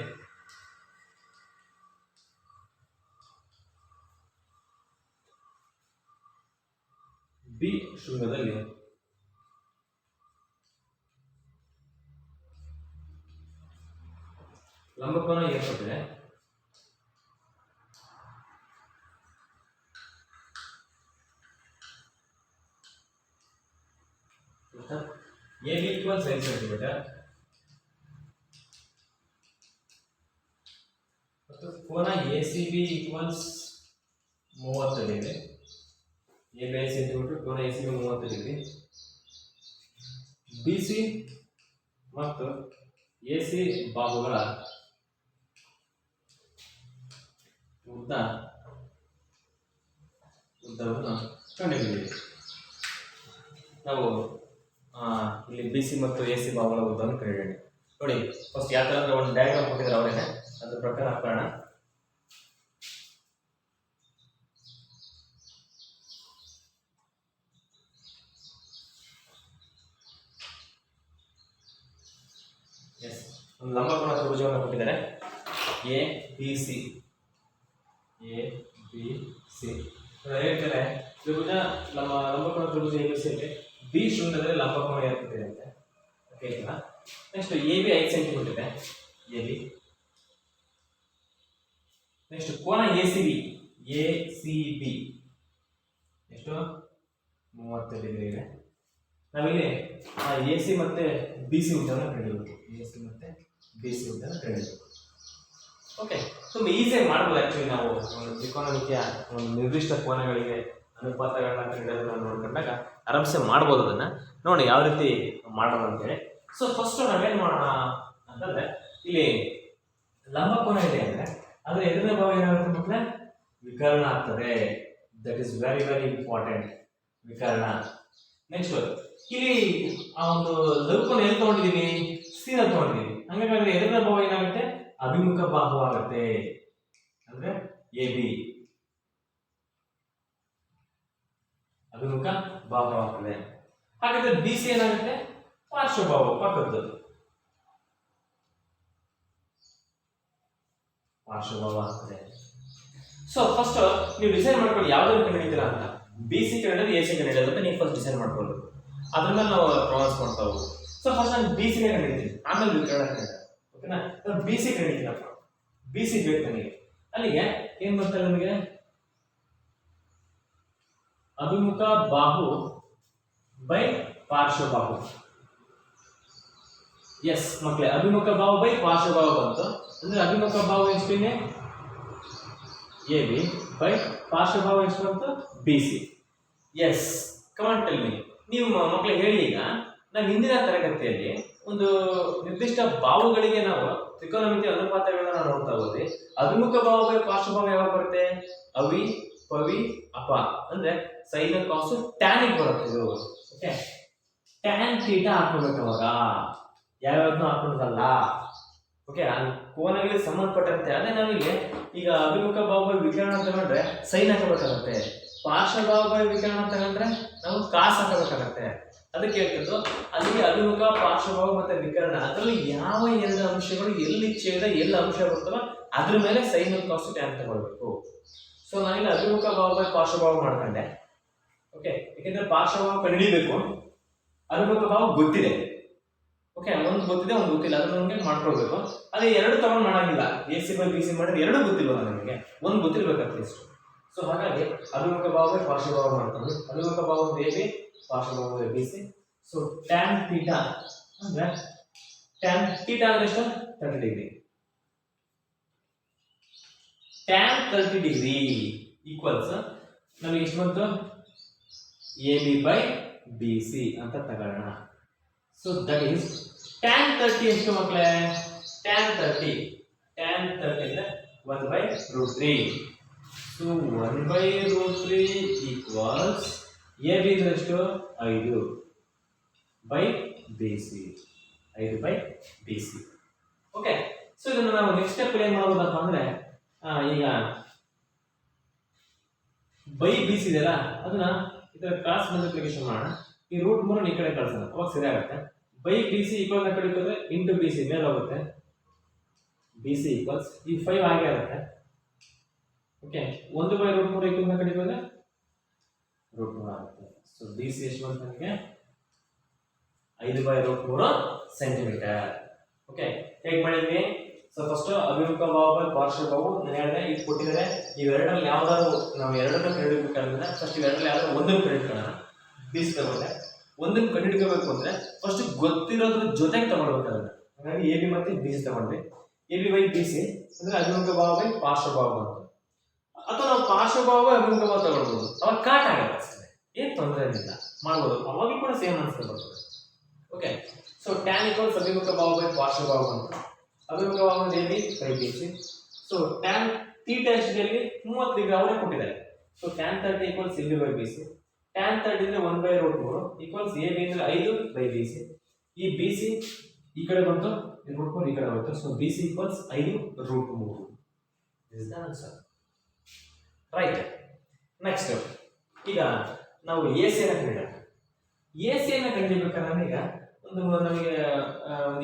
B ಶೃಂಗದಲ್ಲಿ ಲಂಬಕೋನ ಏರ್ಪಟ್ಟಿದೆ. AB equals 5 cm ಮತ್ತು ಕೋನ ACB equals 30 degree. AB centimetre, ಕೋನ ACB 30 ಡಿಗ್ರಿ. BC ಮತ್ತು AC ಬಾಹುಗಳ ಉದ್ದವನ್ನು ಕಂಡುಹಿಡಿಯಿರಿ. ನಾವು ಇಲ್ಲಿ BC ಮತ್ತು AC ಬಾಹುಗಳ ಉದ್ದವನ್ನು ಕಂಡುಹಿಡಿಯೋಣ. ನೋಡಿ ಫಸ್ಟ್ ಯಾವ ತರ ಅಂದ್ರೆ ಒಂದು ಡಯಾಗ್ರಾಮ್ ಕೊಟ್ಟಿದ್ದಾರೆ ಅವರೇನೆ, ಅದ್ರ ಪ್ರಕಾರ ಹಾಕೋಣ. ಎಸ್, ಒಂದು ಲಂಬಕೋನ ತ್ರಿಭುಜವನ್ನು ಕೊಟ್ಟಿದ್ದಾರೆ ಎ ಬಿ ಸಿ. ಹೇಳ್ತಾರೆ ತ್ರಿಭುಜ ಲಂಬಕೋನ ತ್ರಿಭುಜ ಎ ಬಿ ಸಿ ಅಲ್ಲಿ ಬಿ ಶೂನ್ಯದಲ್ಲಿ ಲಂಬಕೋನ ಏರ್ಪಟ್ಟಿದೆ ಅಂತೆ. Okay, next A B 5 centi ಕೊಟ್ಟಿದೆ ಎ ಬಿ. ನೆಕ್ಸ್ಟ್ ಕೋನ ಎ ಸಿ ಬಿ ಎಷ್ಟು 30 ಡಿಗ್ರಿ ಇದೆ. ನಾವಿಲ್ಲಿ ಎ ಸಿ ಮತ್ತೆ ಬಿ ಸಿ ಉದ್ದವನ್ನು ಕಂಡುಹಿಡಿಯಬೇಕು. ಎ ಸಿ ಮತ್ತೆ ಬಿ ಸಿ ಉದ್ದವನ್ನು ಕಂಡುಹಿಡಿಯಬೇಕು. ಓಕೆ, ತುಂಬಾ ಈಸಿಯಾಗಿ ಮಾಡ್ಬೋದು. ಆಕ್ಚುಲಿ ನಾವು ಒಂದು ತ್ರಿಕೋನಮಿತಿಯ ಒಂದು ನಿರ್ದಿಷ್ಟ ಕೋನಗಳಿಗೆ ಅನುಪಾತಗಳನ್ನ ಕಂಡುಹಿಡಿಯೋದನ್ನ ನೋಡ್ಕೊಂಡಾಗ ಆರಾಮ್ಸೆ ಮಾಡ್ಬೋದು. ಅದನ್ನ ನೋಡಿ ಯಾವ ರೀತಿ ಮಾಡೋಣ ಅಂತೇಳಿ. ಸೊ ಫಸ್ಟ್ ನಾವೇನ್ ಮಾಡೋಣ ಅಂತಂದ್ರೆ, ಇಲ್ಲಿ ಲಂಬಕೋನ ಇದೆ ಅಂದ್ರೆ ಅದ್ರ ಎದುರಿನ ಭಾಗ ಏನಾಗುತ್ತೆ ಮಕ್ಕಳೇ? ವಿಕರ್ಣ ಆಗ್ತದೆ. That is very very important, ವಿಕರ್ಣ. ನೆಕ್ಸ್ಟ್ ಇಲ್ಲಿ ಆ ಒಂದು ಲಘುಕೋನ ಎಲ್ಲಿ ತಗೊಂಡಿದೀವಿ? ಸಿ ನಲ್ಲಿ ತಗೊಂಡಿದೀವಿ. ಹಂಗಾದ್ರೆ ಎದುರಿನ ಭಾವ ಏನಾಗುತ್ತೆ? ಅಭಿಮುಖ ಬಾಹು ಆಗುತ್ತೆ. ಅಂದ್ರೆ ಎ ಬಿ ಅಭಿಮುಖ ಬಾಹು ಆಗ್ತದೆ. ಹಾಗಾದ್ರೆ ಬಿ ಸಿ ಏನಾಗುತ್ತೆ? ಪಾರ್ಶ್ವಭಾವ, ಪಕ್ಕದ್ದು ಪಾರ್ಶ್ವಭಾವ ಆಗ್ತದೆ. ಸೊ ಫಸ್ಟ್ ನೀವು ಡಿಸೈಡ್ ಮಾಡ್ಕೊಳ್ಳಿ ಯಾವ್ದನ್ನು ಕಂಡುಹಿಡಿತೀರಾ ಅಂತ. ಬಿ ಸಿ ಕಂಡುಹಿಡಿಯೋದು, ಎ ಸಿ ಕಂಡುಹಿಡಿಯೋದು ಅಂತ ನೀವು ಫಸ್ಟ್ ಡಿಸೈಡ್ ಮಾಡ್ಕೊಳ್ಬೇಕು. ಅದ್ರ ಮೇಲೆ ನಾವು ಪ್ರವಾಸ ಮಾಡ್ತಾ ಹೋಗ್ಬೋದು. ಸೊ ಫಸ್ಟ್ ನಾನು ಬಿ ಸಿ ಕಂಡುಹಿಡಿತೀನಿ, ಆಮೇಲೆ ವಿಕರ್ಣ ಕಂಡುಹಿಡಿಯೋದು. ಓಕೆನಾ? ಬಿ ಸಿ ಕಂಡುಹಿಡಿತೀನಪ್ಪ, ಬಿ ಸಿ ಬೇಕು ನನಗೆ. ಅಲ್ಲಿಗೆ ಏನ್ ಬರ್ತದೆ ನಮಗೆ? ಅಭಿಮುಖ ಬಾಹು ಬೈ ಪಾರ್ಶ್ವಬಾಹು. ಎಸ್ ಮಕ್ಕಳೇ, ಅಭಿಮುಖ ಬಾಹು ಬೈ ಪಾರ್ಶ್ವಬಾಹು ಬಂತು. ಅಂದ್ರೆ ಅಭಿಮುಖ ಬಾಹು ಎಷ್ಟಿದೆ? ಎ ಬಿ ಬೈ ಪಾರ್ಶ್ವಭಾವ ಎಷ್ಟು ಬಂತು? B C. Yes, command tell me. ನೀವು ಮಕ್ಕಳು ಹೇಳಿ. ಈಗ ನಾನು ಹಿಂದಿನ ತರಗತಿಯಲ್ಲಿ ಒಂದು ನಿರ್ದಿಷ್ಟ ಬಾಹುಗಳಿಗೆ ನಾವು ತ್ರಿಕೋನಮಿತಿ ಅನುಪಾತಗಳನ್ನ ನಾವು ನೋಡ್ತಾ ಹೋದ್ವಿ. ಅಭಿಮುಖ ಬಾಹು ಬೈ ಪಾರ್ಶ್ವಭಾವ ಯಾವಾಗ ಬರುತ್ತೆ? ಅವಿ, ಪವಿ, ಅಪ. ಅಂದ್ರೆ ಸೈನ್, ಕಾಸು, ಟ್ಯಾನ್ ಬರುತ್ತೆ ಇದು. ಓಕೆ, ಟ್ಯಾನ್ ಥೀಟಾ ಹಾಕೋಬೇಕು ಅವಾಗ, ಯಾವ್ಯಾವ್ದನ್ನೂ ಹಾಕೋದಲ್ಲ. ಓಕೆ, ಕೋನಗಳಿಗೆ ಸಂಬಂಧಪಟ್ಟಂತೆ. ಅದೇ ನಾವಿಲ್ಲಿ ಈಗ ಅಭಿಮುಖ ಬಾಹು ಬೈ ವಿಕರ್ಣ ತಗೊಂಡ್ರೆ ಸೈನ್ ಹಾಕಬೇಕಾಗತ್ತೆ. ಪಾರ್ಶ್ವಭಾವ ಬೈ ವಿಕರ್ಣ ತಗೊಂಡ್ರೆ ನಾವು ಕಾಸ್ ಹಾಕಬೇಕಾಗತ್ತೆ. ಅದಕ್ಕೆ ಹೇಳ್ತಿದ್ದು ಅಲ್ಲಿಗೆ ಅಭಿಮುಖ, ಪಾರ್ಶ್ವಭಾವ ಮತ್ತೆ ವಿಕರ್ಣ, ಅದರಲ್ಲಿ ಯಾವ ಎರಡು ಅಂಶಗಳು ಎಲ್ಲಿ ಛೇದ ಎಲ್ಲಿ ಅಂಶ ಬರ್ತವೋ ಅದ್ರ ಮೇಲೆ ಸೈನ್ ಕಾಸು ಟ್ಯಾನ್ ತಗೊಳ್ಬೇಕು. ಸೊ ನಾನಿಲ್ಲಿ ಅಭಿಮುಖ ಭಾವ ಬೈ ಪಾರ್ಶ್ವಭಾವ ಮಾಡ್ಕೊಂಡೆ. ಓಕೆ, ಯಾಕೆಂದ್ರೆ ಪಾರ್ಶ್ವಭಾವ ಕಂಡುಹಿಡಿಬೇಕು, ಅಭಿಮುಖ ಭಾವ ಗೊತ್ತಿದೆ. ಓಕೆ, ಒಂದು ಗೊತ್ತಿದೆ, ಒಂದು ಗೊತ್ತಿಲ್ಲ, ಅದನ್ನ ನಮಗೆ ಮಾಡ್ಕೊಳ್ಬೇಕು. ಅದೇ ಎರಡು ತಗೊಂಡು ಮಾಡಂಗಿಲ್ಲ. A C by B C ಮಾಡಿದ್ರೆ ಎರಡು ಗೊತ್ತಿಲ್ವ ನನಗೆ, ಒಂದು ಗೊತ್ತಿರ್ಬೇಕು ಅಟ್ಲೀಸ್ಟ್. ಸೊ ಹಾಗಾಗಿ ಅಭಿಮುಖ ಭಾವ ಬೈ ಪಾರ್ಶ್ವಭಾವ ಮಾಡ್ಕೊಂಡು, ಅಭಿಮುಖ ಭಾವ ಎ ಬಿ, ಪಾರ್ಶ್ವಭಾವ by B C. So tan theta ಅಂದ್ರೆ, ಟ್ಯಾನ್ ಥೀಟಾ ಅಂದ್ರೆ ಎಷ್ಟು? 30 ಡಿಗ್ರಿ. ಟ್ಯಾನ್ 30 ಡಿಗ್ರಿ ಈಕ್ವಲ್ಸ್ ನಮಗೆ ಎಷ್ಟು ಬಂತು? A B by B C ಅಂತ ತಗೋಣ. ಸೊ ದಟ್ ಈಸ್ tan 30 ಎಷ್ಟು ಮಕ್ಕಳೇ? tan 30 ಅಂದ್ರೆ 1/√3. ಸೊ 1/√3 ಈಕ್ವಲ್ಸ್ ಎ ಬಿ ಅಂದ್ರೆ ಎಷ್ಟು? 5 by B C. 5 by B C. Okay, so ಇದನ್ನು ನಾವು ನೆಕ್ಸ್ಟ್ ಸ್ಟೆಪ್ ಏನ್ ಮಾಡಬಹುದಪ್ಪ ಅಂದ್ರೆ, ಈಗ ಬೈ ಬಿ ಸಿ ಇದೆಯಲ್ಲ, ಅದನ್ನ ಇದರ ಕ್ರಾಸ್ ಮಲ್ಟಿಪ್ಲಿಕೇಶನ್ ಮಾಡೋಣ. ಈ √3 ಈ ಕಡೆ ಕಳ್ಸೋಣ, ಅವಾಗ ಸರಿ ಆಗುತ್ತೆ. ಬೈ ಬಿ ಸಿ ಈಕ್ವಲ್ ನ ಕಡೆ ಹೋದ್ರೆ ಇಂಟು ಬಿ ಸಿ ಮೇಲೆ ಹೋಗುತ್ತೆ. ಬಿ ಸಿ ಈಕ್ವಲ್ಸ್ ಈ 5 ಆಗೇ ಆಗುತ್ತೆ. ಓಕೆ, 1/√3 ಈಕ್ವಲ್ ನ ಕಡೆ ಹೋದ್ರೆ √3 ಆಗುತ್ತೆ. ಸೊ ಬಿ ಸಿ ಎಷ್ಟು ಬಂತು ನನಗೆ? 5/√3 ಸೆಂಟಿಮೀಟರ್. ಓಕೆ, ಹೇಗೆ ಮಾಡಿದ್ವಿ? ಸೊ ಫಸ್ಟ್ ಅಭಿಮುಖ ಭಾವ ಬೈ ಪಾರ್ಶ್ವಭಾವ ನಾನು ಹೇಳಿದೆ, ಇದು ಕೊಟ್ಟಿದ್ದಾರೆ. ಇವೆರಡರಲ್ಲಿ ಯಾವ್ದಾದ್ರು ನಾವು ಎರಡನ್ನು ಕಂಡುಹಿಡಿಯಬೇಕಾದ್ರೆ ಫಸ್ಟ್ ಇವೆರಡರಲ್ಲಿ ಯಾವ್ದಾದ್ರು ಒಂದನ್ನು ಕಂಡುಹಿಡ್ಕೊಳ್ಳೋಣ. ಬಿ ಸಿ ತಗೊಂಡೆ, ಒಂದನ್ನು ಕಂಡುಹಿಡ್ಕೋಬೇಕು ಅಂದ್ರೆ ಫಸ್ಟ್ ಗೊತ್ತಿರೋದ್ರ ಜೊತೆಗೆ ತಗೊಳ್ಬೇಕಾದ್ರೆ, ಹಾಗಾಗಿ ಎ ಬಿ ಮತ್ತೆ ಬಿ ಸಿ ತಗೊಂಡ್ವಿ. A B by B C ಅಂದ್ರೆ ಅಭಿಮುಖ ಭಾವ ಬೈ ಪಾರ್ಶ್ವಭಾವ ಬಂತು. ಅಥವಾ ನಾವು ಪಾರ್ಶ್ವಭಾವ ಬೈ ಅಭಿಮುಖ ಭಾವ ತಗೊಳ್ಬಹುದು, ಅವಾಗ ಕಾಟ್ ಆಗುತ್ತೆ, ಏನ್ ತೊಂದರೆ ಏನಿಲ್ಲ, ಮಾಡ್ಬೋದು. ಅವಾಗಲೂ ಕೂಡ ಸೇಮ್ ಆನ್ಸರ್ ಬರ್ತದೆ. ಓಕೆ, ಸೊ ಟ್ಯಾನ್ ಈಕ್ವಲ್ಸ್ ಅಭಿಮುಖ ಭಾವ ಬೈ ಪಾರ್ಶ್ವಭಾವ ಬಂತು. ಅಭಿಮುಖ ಭಾವ A B by B C. So tan theta ಎಷ್ಟಿದೆ? 30 ಡಿಗ್ರಿ ಅವರೇ ಕೊಟ್ಟಿದ್ದಾರೆ. So tan 30 equals A B by B C. Tan 30 ಅಂದ್ರೆ 1/√3 ಈಕ್ವಲ್ಸ್ ಎ ಬಿ ಅಂದ್ರೆ 5 ಬೈ ಬಿ ಸಿ. ಈ ಬಿ ಸಿ ಈ ಕಡೆ ಬಂತು, ಇದು ಬಿಟ್ಕೊಂಡು ಈ ಕಡೆ ಬಂತು. So BC equals 5√3. This is the answer. Right. Next ಈಗ ನಾವು AC ಯನ್ನು ಕಂಡುಹಿಡಿಯಬೇಕಾದ್ರೆ ಈಗ ನಮಗೆ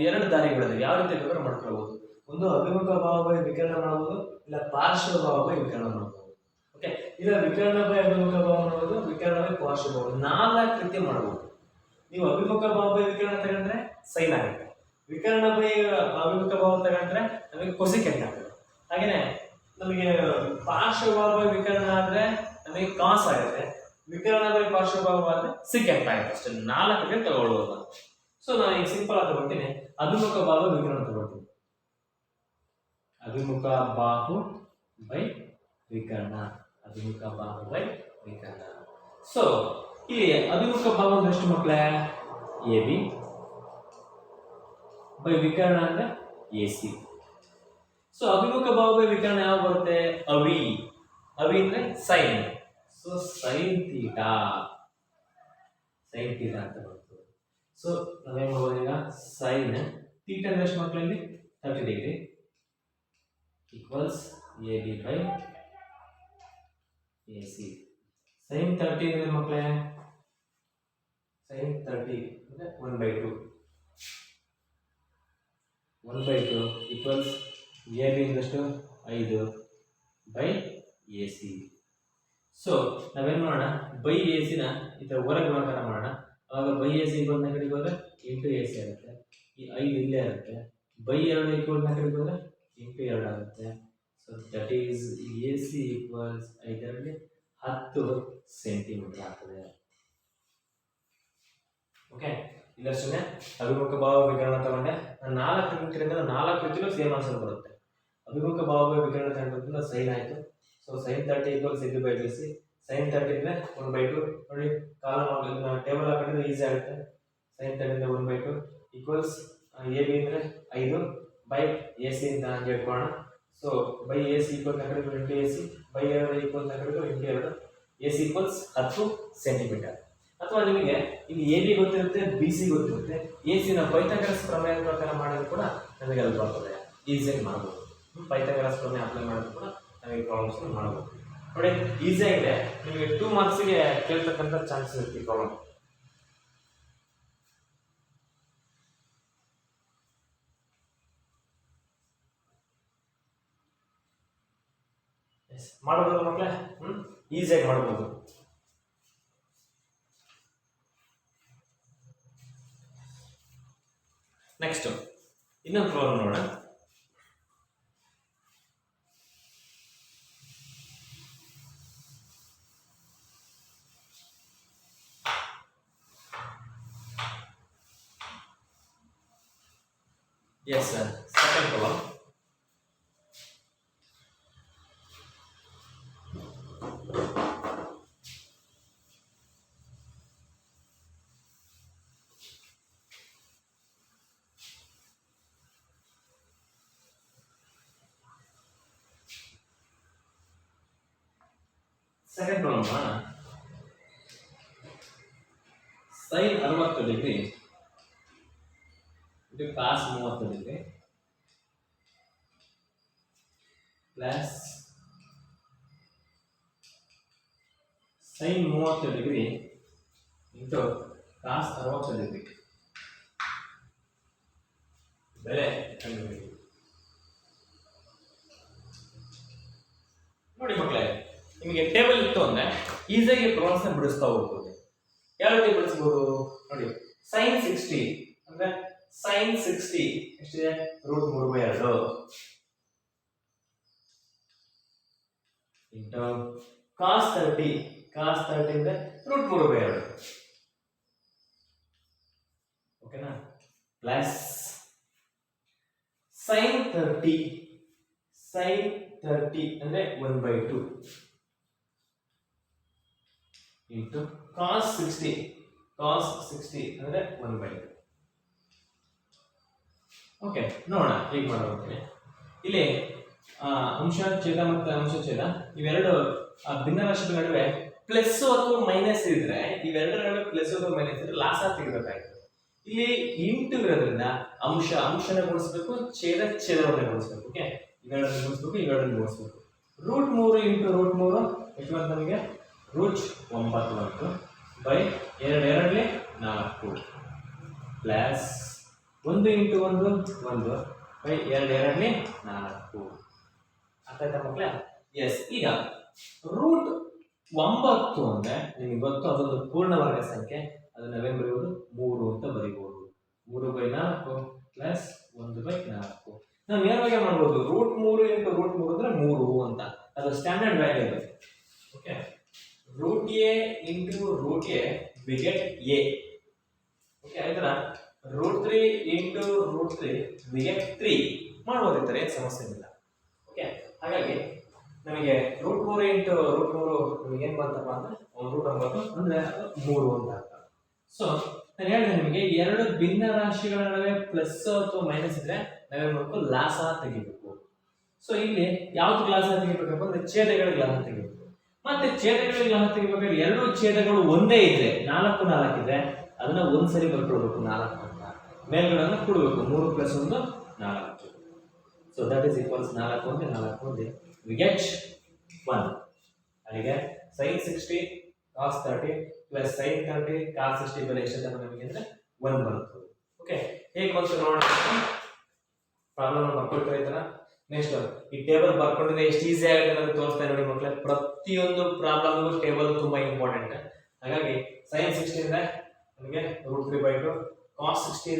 ಎರಡು ದಾರಿಗಳಿದೆ. ಯಾವ ರೀತಿ ಬೇಕಾದ್ರೆ ಮಾಡ್ಕೊಳ್ಬಹುದು. ಒಂದು ಅಭಿಮುಖ ಭಾವ ಬೈ ವಿಕರ್ಣ ಮಾಡಬಹುದು, ಇಲ್ಲ ಪಾರ್ಶ್ವ ಭಾವ ಬೈ ವಿಕರ್ಣ ಮಾಡಬಹುದು. ಓಕೆ, ಇಲ್ಲ ವಿಕರ್ಣ ಬೈ ಅಭಿಮುಖ ಭಾವ ಮಾಡಬಹುದು, ವಿಕರ್ಣ ಬೈ ಪಾರ್ಶ್ವ ಭಾವ, 4 ರೀತಿ ಮಾಡಬಹುದು. ನೀವು ಅಭಿಮುಖ ಭಾವ ಬೈ ವಿಕರ್ಣ ತಗೊಂಡ್ರೆ ಸೈನ್ ಆಗುತ್ತೆ, ವಿಕರ್ಣ ಬೈ ಅಭಿಮುಖ ಭಾವ ತಗೊಂಡ್ರೆ ನಮಗೆ ಕೊಸಿಕೆಂಟ್ ಆಗುತ್ತೆ. ಹಾಗೇನೆ ನಮಗೆ ಪಾರ್ಶ್ವ ಭಾವ ಬೈ ವಿಕರ್ಣ ಆದ್ರೆ ನಮಗೆ ಕಾಸ್ ಆಗುತ್ತೆ, ವಿಕರ್ಣ ಬೈ ಪಾರ್ಶ್ವ ಭಾವ ಆದ್ರೆ ಸಿಕೆಂಟ್ ಆಗುತ್ತೆ. ಅಷ್ಟೇ 4 ತಗೊಳ್ಳುವುದು. ಸೊ ನಾನು ಈಗ ಸಿಂಪಲ್ ಆಗಿ ತಗೊಳ್ತೀನಿ, ಅಭಿಮುಖ ಭಾವ ವಿಕರ್ಣ ತಗೊಳ್ತೀನಿ. ಅಭಿಮುಖ ಬಾಹು ಬೈ ವಿಕರ್ಣ, ಅಭಿಮುಖ ಬಾಹು ಬೈ ವಿಕರ್ಣ. ಸೊ ಇಲ್ಲಿ ಅಭಿಮುಖ ಭಾವ ಅಂದ್ರೆ ಎಷ್ಟು ಮಕ್ಕಳೇ? AB ಬೈ ವಿಕರ್ಣ ಅಂದ್ರೆ AC. ಸೊ ಅಭಿಮುಖ ಭಾವ ಬೈ ವಿಕರ್ಣ ಯಾವ ಬರುತ್ತೆ? ಅವಿ ಅಂದ್ರೆ ಸೈನ್. ಸೊ ಸೈನ್ ಥೀಟಾ ಅಂತ ಬರುತ್ತೆ. ಸೊ ನಾವೇನ್ ಮಾಡ್ಬೋದು ಈಗ? ಸೈನ್ ಥೀಟಾ ಅಂದ್ರೆ ಎಷ್ಟು ಮಕ್ಕಳಲ್ಲಿ? 30 degree equals AB by AC. Sine 30 ಅಂದ್ರೆ ಮಕ್ಕಳೇ, ಸೈನ್ 30 ಅಂದ್ರೆ 1/2 ಈಕ್ವಲ್ಸ್ AB ಇಂದಷ್ಟು 5 ಬೈ AC. ಸೊ ನಾವೇನ್ ಮಾಡೋಣ, ಬೈ AC ನ ಈ ತರ ಹೊರಗೆ ಗುಣಾಕಾರ ಮಾಡೋಣ. ಅವಾಗ ಬೈ AC ಈಕ್ವಲ್ ನ ಕಡೆಗೆ ಹೋದ್ರೆ ಇಂಟು AC ಆಗುತ್ತೆ. ಈ 5 ಇಲ್ಲೇ ಆಗುತ್ತೆ. ಬೈ 2 ಈಕ್ವಲ್ ನ ಕಡೆಗೆ ಹೋದ್ರೆ ಇಂಟು 2 ಆಗುತ್ತೆ. So that is AC equals 5 10 centimetre ಆಗ್ತದೆ. ಓಕೆ, ಇಲ್ಲಷ್ಟೇ ಅಭಿಮುಖ ಭಾವ ವಿಕರ್ಣ ತಗೊಂಡೆ. ನಾನು 4 ರೀತಿಯಲ್ಲೂ ಸೇಮ್ ಆನ್ಸರ್ ಬರುತ್ತೆ. ಅಭಿಮುಖ ಭಾವ ವಿಕರ್ಣ ತಗೊಂಡ್ರೆ ಸೈನ್ ಆಯ್ತು. So sine 30 equals AB by BC. Sine 30 ಇದ್ರೆ 1/2 ನೋಡಿ, ಕಾಲಮ್ ಟೇಬಲ್ ಹಾಕಿದ್ರೆ ಈಸಿ ಆಗುತ್ತೆ. ಸೈನ್ 30 ಇಂದ 1/2 ಈಕ್ವಲ್ಸ್ AB ಅಂದ್ರೆ 5 ಬೈ AC ಅಂತ ಹಂಗೆ ಇಟ್ಕೊಳ್ಳೋಣ. ಸೊ ಬೈ AC ಈಕ್ವಲ್ ನ ಕಡೆಗೂ ಇಂಟು AC, ಬೈ 2 ಈಕ್ವಲ್ ನ ಕಡೆಗೂ ಇಂಟು 2, AC ಈಕ್ವಲ್ಸ್ 10 ಸೆಂಟಿಮೀಟರ್. ಅಥವಾ ನಿಮಗೆ ಇಲ್ಲಿ AB ಗೊತ್ತಿರುತ್ತೆ, BC ಗೊತ್ತಿರುತ್ತೆ, AC ನ ಪೈಥಾಗರಸ್ ಪ್ರಮೇಯದ ಪ್ರಕಾರ ಮಾಡಿದ್ರು ಕೂಡ ನಮಗೆ ಅಲ್ಲಿ ಬರ್ತದೆ, ಈಸಿಯಾಗಿ ಮಾಡ್ಬೋದು. ಪೈಥಾಗರಸ್ ಪ್ರಮೇಯ ಅಪ್ಲೈ ಮಾಡಿದ್ರು ಕೂಡ ನಮಗೆ ಪ್ರಾಬ್ಲಮ್ಸ್ ಮಾಡ್ಬೋದು. ನೋಡಿ, ಈಸಿಯಾಗಿದೆ. ನಿಮಗೆ 2 ಮಾರ್ಕ್ಸ್ಗೆ ಕೇಳ್ತಕ್ಕಂಥ ಚಾನ್ಸಸ್ ಇರುತ್ತೆ ಈ ಪ್ರಾಬ್ಲಮ್. ಮಾಡ್ಬೋದು ಮಕ್ಕಳೇ, ಈಸಿಯಾಗಿ ಮಾಡ್ಬೋದು. ನೆಕ್ಸ್ಟ್ ಇನ್ನೊಂದು ಪ್ರಾಬ್ಲಮ್ ನೋಡೋಣ. Yes sir, second problem. Second problem sine 60 degree ಇದು cos 30 degree plus sine 30 degree into cos 60 degree ಬೆಲೆ ಕಂಡುಹಿಡಿಯಿರಿ. ನೋಡಿ ಮಕ್ಕಳೇ, ನಿಮಗೆ ಟೇಬಲ್ ಇತ್ತು ಅಂದ್ರೆ ಈಸಿಯಾಗಿ ಪ್ರಾಬ್ಲಮ್ಸ್ ಬಿಡಿಸ್ತಾ ಹೋಗ್ಬೋದು. ಯಾವ ರೀತಿ ಬಿಡಿಸ್ಬೋದು ನೋಡಿ. ಸೈನ್ 60 ಅಂದ್ರೆ ಸೈನ್ 60 ಎಷ್ಟಿದೆ? √3/2 ಇಂಟು ಕಾಸ್ 30 ಅಂದ್ರೆ √3/2 ಓಕೆನಾ, ಪ್ಲಸ್ ಸೈನ್ 30 ಅಂದ್ರೆ 1/2 ಇಂಟು ಕಾಸ್ 60 ಅಂದ್ರೆ 1/2. ಓಕೆ, ನೋಡೋಣ ಹೇಗೆ ಮಾಡೋದು. ಇಲ್ಲಿ ಅಂಶ ಛೇದ ಮತ್ತು ಅಂಶ ಛೇದ ಇವೆರಡು ಭಿನ್ನರಾಶಿಗಳ ನಡುವೆ ಪ್ಲಸ್ ಅಥವಾ ಮೈನಸ್ ಇದ್ರೆ, ಇವೆರಡರ ನಡುವೆ ಪ್ಲಸ್ ಅಥವಾ ಮೈನಸ್ ಇದ್ರೆ ಲಾಸ ತೆಗಿಬೇಕಾಯ್ತು. ಇಲ್ಲಿ ಇಂಟು ಇರೋದ್ರಿಂದ ಅಂಶನ ಗುಣಿಸ್ಬೇಕು, ಛೇದವನ್ನು ಗುಣಿಸ್ಬೇಕು. ಓಕೆ, ಇವೆರಡನ್ನು ಗುಣಿಸ್ಬೇಕು, ಇವೆರಡನ್ನು ಗುಣಿಸ್ಬೇಕು. √3 ಇಂಟು √3 ಎಷ್ಟು ಬಂತು ನಮಗೆ? √9 ಬಂತು ಬೈ 2 2 4 ಪ್ಲಸ್ 1 ಇಂಟು 1 1 ಬೈ 2 2 4. ಅರ್ಥ ಆಯ್ತಾ ಮಕ್ಕಳೇ? ಎಸ್. ಈಗ √9 ಅಂದ್ರೆ ನಿಮಗೆ ಗೊತ್ತು, ಅದೊಂದು ಪೂರ್ಣವರ್ಗ ಸಂಖ್ಯೆ. ಅದನ್ನ ನಾವೇನು ಬರೆಯುವುದು? 3 ಅಂತ ಬರೀಬಹುದು. 3/4 ಪ್ಲಸ್ 1/4. ನಾವು ನೇರವಾಗಿ ಮಾಡ್ಬೋದು. √3 ಇಂಟು √3 ಅಂದ್ರೆ 3 ಅಂತ. ಅದು ಸ್ಟ್ಯಾಂಡರ್ಡ್ ವ್ಯಾಲ್ಯೂ ಇದೆ. Okay, √a into √a we get a. Okay, ಆಯ್ತಾ? √3 ಇಂಟು √3 we get 3 ಮಾಡ್ಬೋದಿರ್ತಾರೆ, ಏನು ಸಮಸ್ಯೆ ಇಲ್ಲ. ಓಕೆ, ಹಾಗಾಗಿ ನಮಗೆ √3 ಇಂಟು √3 ನಮಗೆ ಏನು ಬಂತಪ್ಪ ಅಂದ್ರೆ √9 ಅಂದ್ರೆ 3 ಅಂತ ಅರ್ಥ. ಸೊ ನಾನು ಹೇಳಿದೆ ನಿಮಗೆ, ಎರಡು ಭಿನ್ನ ರಾಶಿಗಳ ನಡುವೆ ಪ್ಲಸ್ ಅಥವಾ ಮೈನಸ್ ಇದ್ರೆ ನಾವೇನು ಮಾಡಬೇಕು? ಲಾಸ ತೆಗಿಬೇಕು. ಸೊ ಇಲ್ಲಿ ಯಾವ್ದು ಲಾಸ ತೆಗಿಬೇಕಪ್ಪ ಅಂದ್ರೆ ಛೇದಗಳಿಗೆ ಲಾಸ ತೆಗಿಬೇಕು. ಮತ್ತೆ ಛೇದಗಳಿಗೆ ಲಾಸ ತೆಗಿಬೇಕಾದ್ರೆ ಎರಡು ಛೇದಗಳು ಒಂದೇ ಇದ್ರೆ 4 4 ಇದ್ರೆ ಅದನ್ನ ಒಂದ್ಸರಿ ಬರ್ಕೊಳ್ಬೇಕು 4 ಅಂತ. ಮೇಲ್ಗಳನ್ನು ಕೂಡಬೇಕು. 3 + 1 4. So that is equals 4 1 4 1 we get 1. ಅಲ್ಲಿಗೆ sin 60 cos 30 plus sin 30 cos 60 ಬೆಲೆ ಎಷ್ಟು ಅಂತ ನಮಗೆ ಅಂದ್ರೆ 1 ಬರುತ್ತೆ. ಓಕೆ, ಹೇಗೆ ಬಂತು ನೋಡೋಣ. ಪ್ರಾಬ್ಲಮ್ ಬರ್ಕೊಳ್ತಾ ಇದ್ದಾರ. ನೆಕ್ಸ್ಟ್ ಈ ಟೇಬಲ್ ಬರ್ಕೊಂಡಿದ್ರೆ ಎಷ್ಟು ಈಸಿ ಆಗುತ್ತೆ ಅಂತ ತೋರಿಸ್ತಾ ನೋಡಿ ಮಕ್ಕಳೇ. ಪ್ರತಿಯೊಂದು ಪ್ರಾಬ್ಲಮ್ಗೂ ಟೇಬಲ್ ತುಂಬಾ ಇಂಪಾರ್ಟೆಂಟ್. ಹಾಗಾಗಿ sin 60 ಅಂದ್ರೆ ನಮಗೆ √3/2, cos 30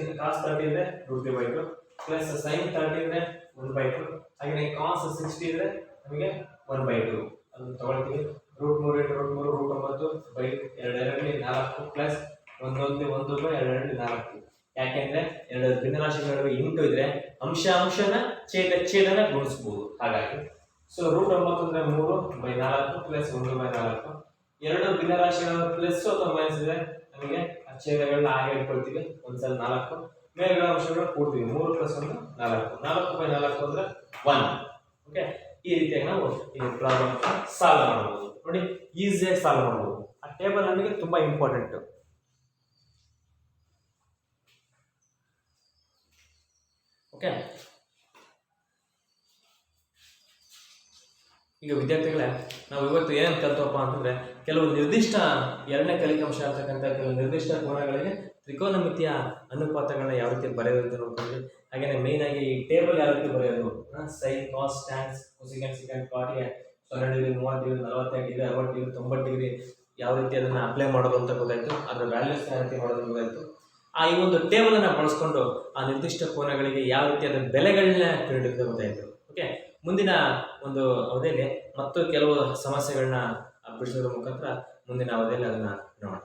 ಅಂದ್ರೆ √3/2 ಪ್ಲಸ್ sin 30 ಅಂದ್ರೆ 1/2, ಹಾಗೆ cos 60 ಅಂದ್ರೆ ನಮಗೆ 1/2. ಅದನ್ನು ತಗೊಳ್ತೀವಿ. √3 ಇಂಟು √3 √9 ಬೈ 2 2 4 ಪ್ಲಸ್ 1 1 1 ಬೈ 2 2 4. ಯಾಕೆಂದ್ರೆ ಎರಡು ಭಿನ್ನರಾಶಿಗಳ ನಡುವೆ ಇಂಟು ಇದ್ರೆ ಅಂಶನ ಛೇದನ ಗುಣಿಸಬಹುದು. ಹಾಗಾಗಿ ಸೊ √9 ಅಂದ್ರೆ 3/4 ಪ್ಲಸ್ 1/4. ಎರಡು ಭಿನ್ನರಾಶಿಗಳ ಪ್ಲಸ್ ಅಥವಾ ಮೈನಸ್ ಇದ್ರೆ ನಮಗೆ ಆ ಛೇದಗಳನ್ನ ಹಾಗೆ ಇಟ್ಕೊಳ್ತೀವಿ. ಒಂದ್ಸಲ 4 ಮೇಲ್ಗಡೆ ಅಂಶಗಳು ಕೂಡ್ತೀವಿ. 3 + 1 4 4/4 ಅಂದ್ರೆ 1. ಓಕೆ, ಈ ರೀತಿಯಾಗಿ ನಾವು ಈ ಪ್ರಾಬ್ಲಮ್ ಸಾಲ್ವ್ ಮಾಡಬಹುದು. ನೋಡಿ, ಈಸಿಯಾಗಿ ಸಾಲ್ವ್ ಮಾಡಬಹುದು. ಆ ಟೇಬಲ್ ನಮಗೆ ತುಂಬಾ ಇಂಪಾರ್ಟೆಂಟ್. ಓಕೆ, ಈಗ ವಿದ್ಯಾರ್ಥಿಗಳೇ, ನಾವು ಇವತ್ತು ಏನೇನು ಕಲ್ತವಪ್ಪ ಅಂತಂದ್ರೆ ಕೆಲವು ನಿರ್ದಿಷ್ಟ ಎರಡನೇ ಕಲಿಕಾಂಶ ಅಂತಕ್ಕಂಥ ಕೆಲವು ನಿರ್ದಿಷ್ಟ ಕೋನಗಳಿಗೆ ತ್ರಿಕೋನಮಿತಿಯ ಅನುಪಾತಗಳನ್ನ ಯಾವ ರೀತಿ ಬರೆಯೋದು ಅಂತ ನೋಡ್ಕೊಂಡ್ವಿ. ಹಾಗೇನೆ ಮೇನ್ ಆಗಿ ಈ ಟೇಬಲ್ ಯಾವ ರೀತಿ ಬರೆಯೋದು, sine, cos, tan, cosecant, secant, ಕಾಟ್ಗೆ 0 degree, 30 degree, 45 degree, 60 degree, 90 degree ಯಾವ ರೀತಿ ಅದನ್ನ ಅಪ್ಲೈ ಮಾಡೋದು ಅಂತ ಗೊತ್ತಾಯ್ತು. ಅದರ ವ್ಯಾಲ್ಯೂಸ್ ಯಾವ ರೀತಿ ಮಾಡೋದು ಗೊತ್ತಾಯ್ತು. ಈ ಒಂದು ಟೇಬಲ್ ಅನ್ನ ಬಳಸ್ಕೊಂಡು ಆ ನಿರ್ದಿಷ್ಟ ಕೋನಗಳಿಗೆ ಯಾವ ರೀತಿಯಾದ ಬೆಲೆಗಳನ್ನ ಕಂಡುಹಿಡಿದು ಗೊತ್ತಾಯ್ತು. ಓಕೆ, ಮುಂದಿನ ಒಂದು ಅವಧಿಯಲ್ಲಿ ಮತ್ತು ಕೆಲವು ಸಮಸ್ಯೆಗಳನ್ನ ಬಿಡಿಸೋದ್ರ ಮುಖಾಂತರ ಮುಂದಿನ ಅವಧಿಯಲ್ಲಿ ಅದನ್ನ ನೋಡೋಣ.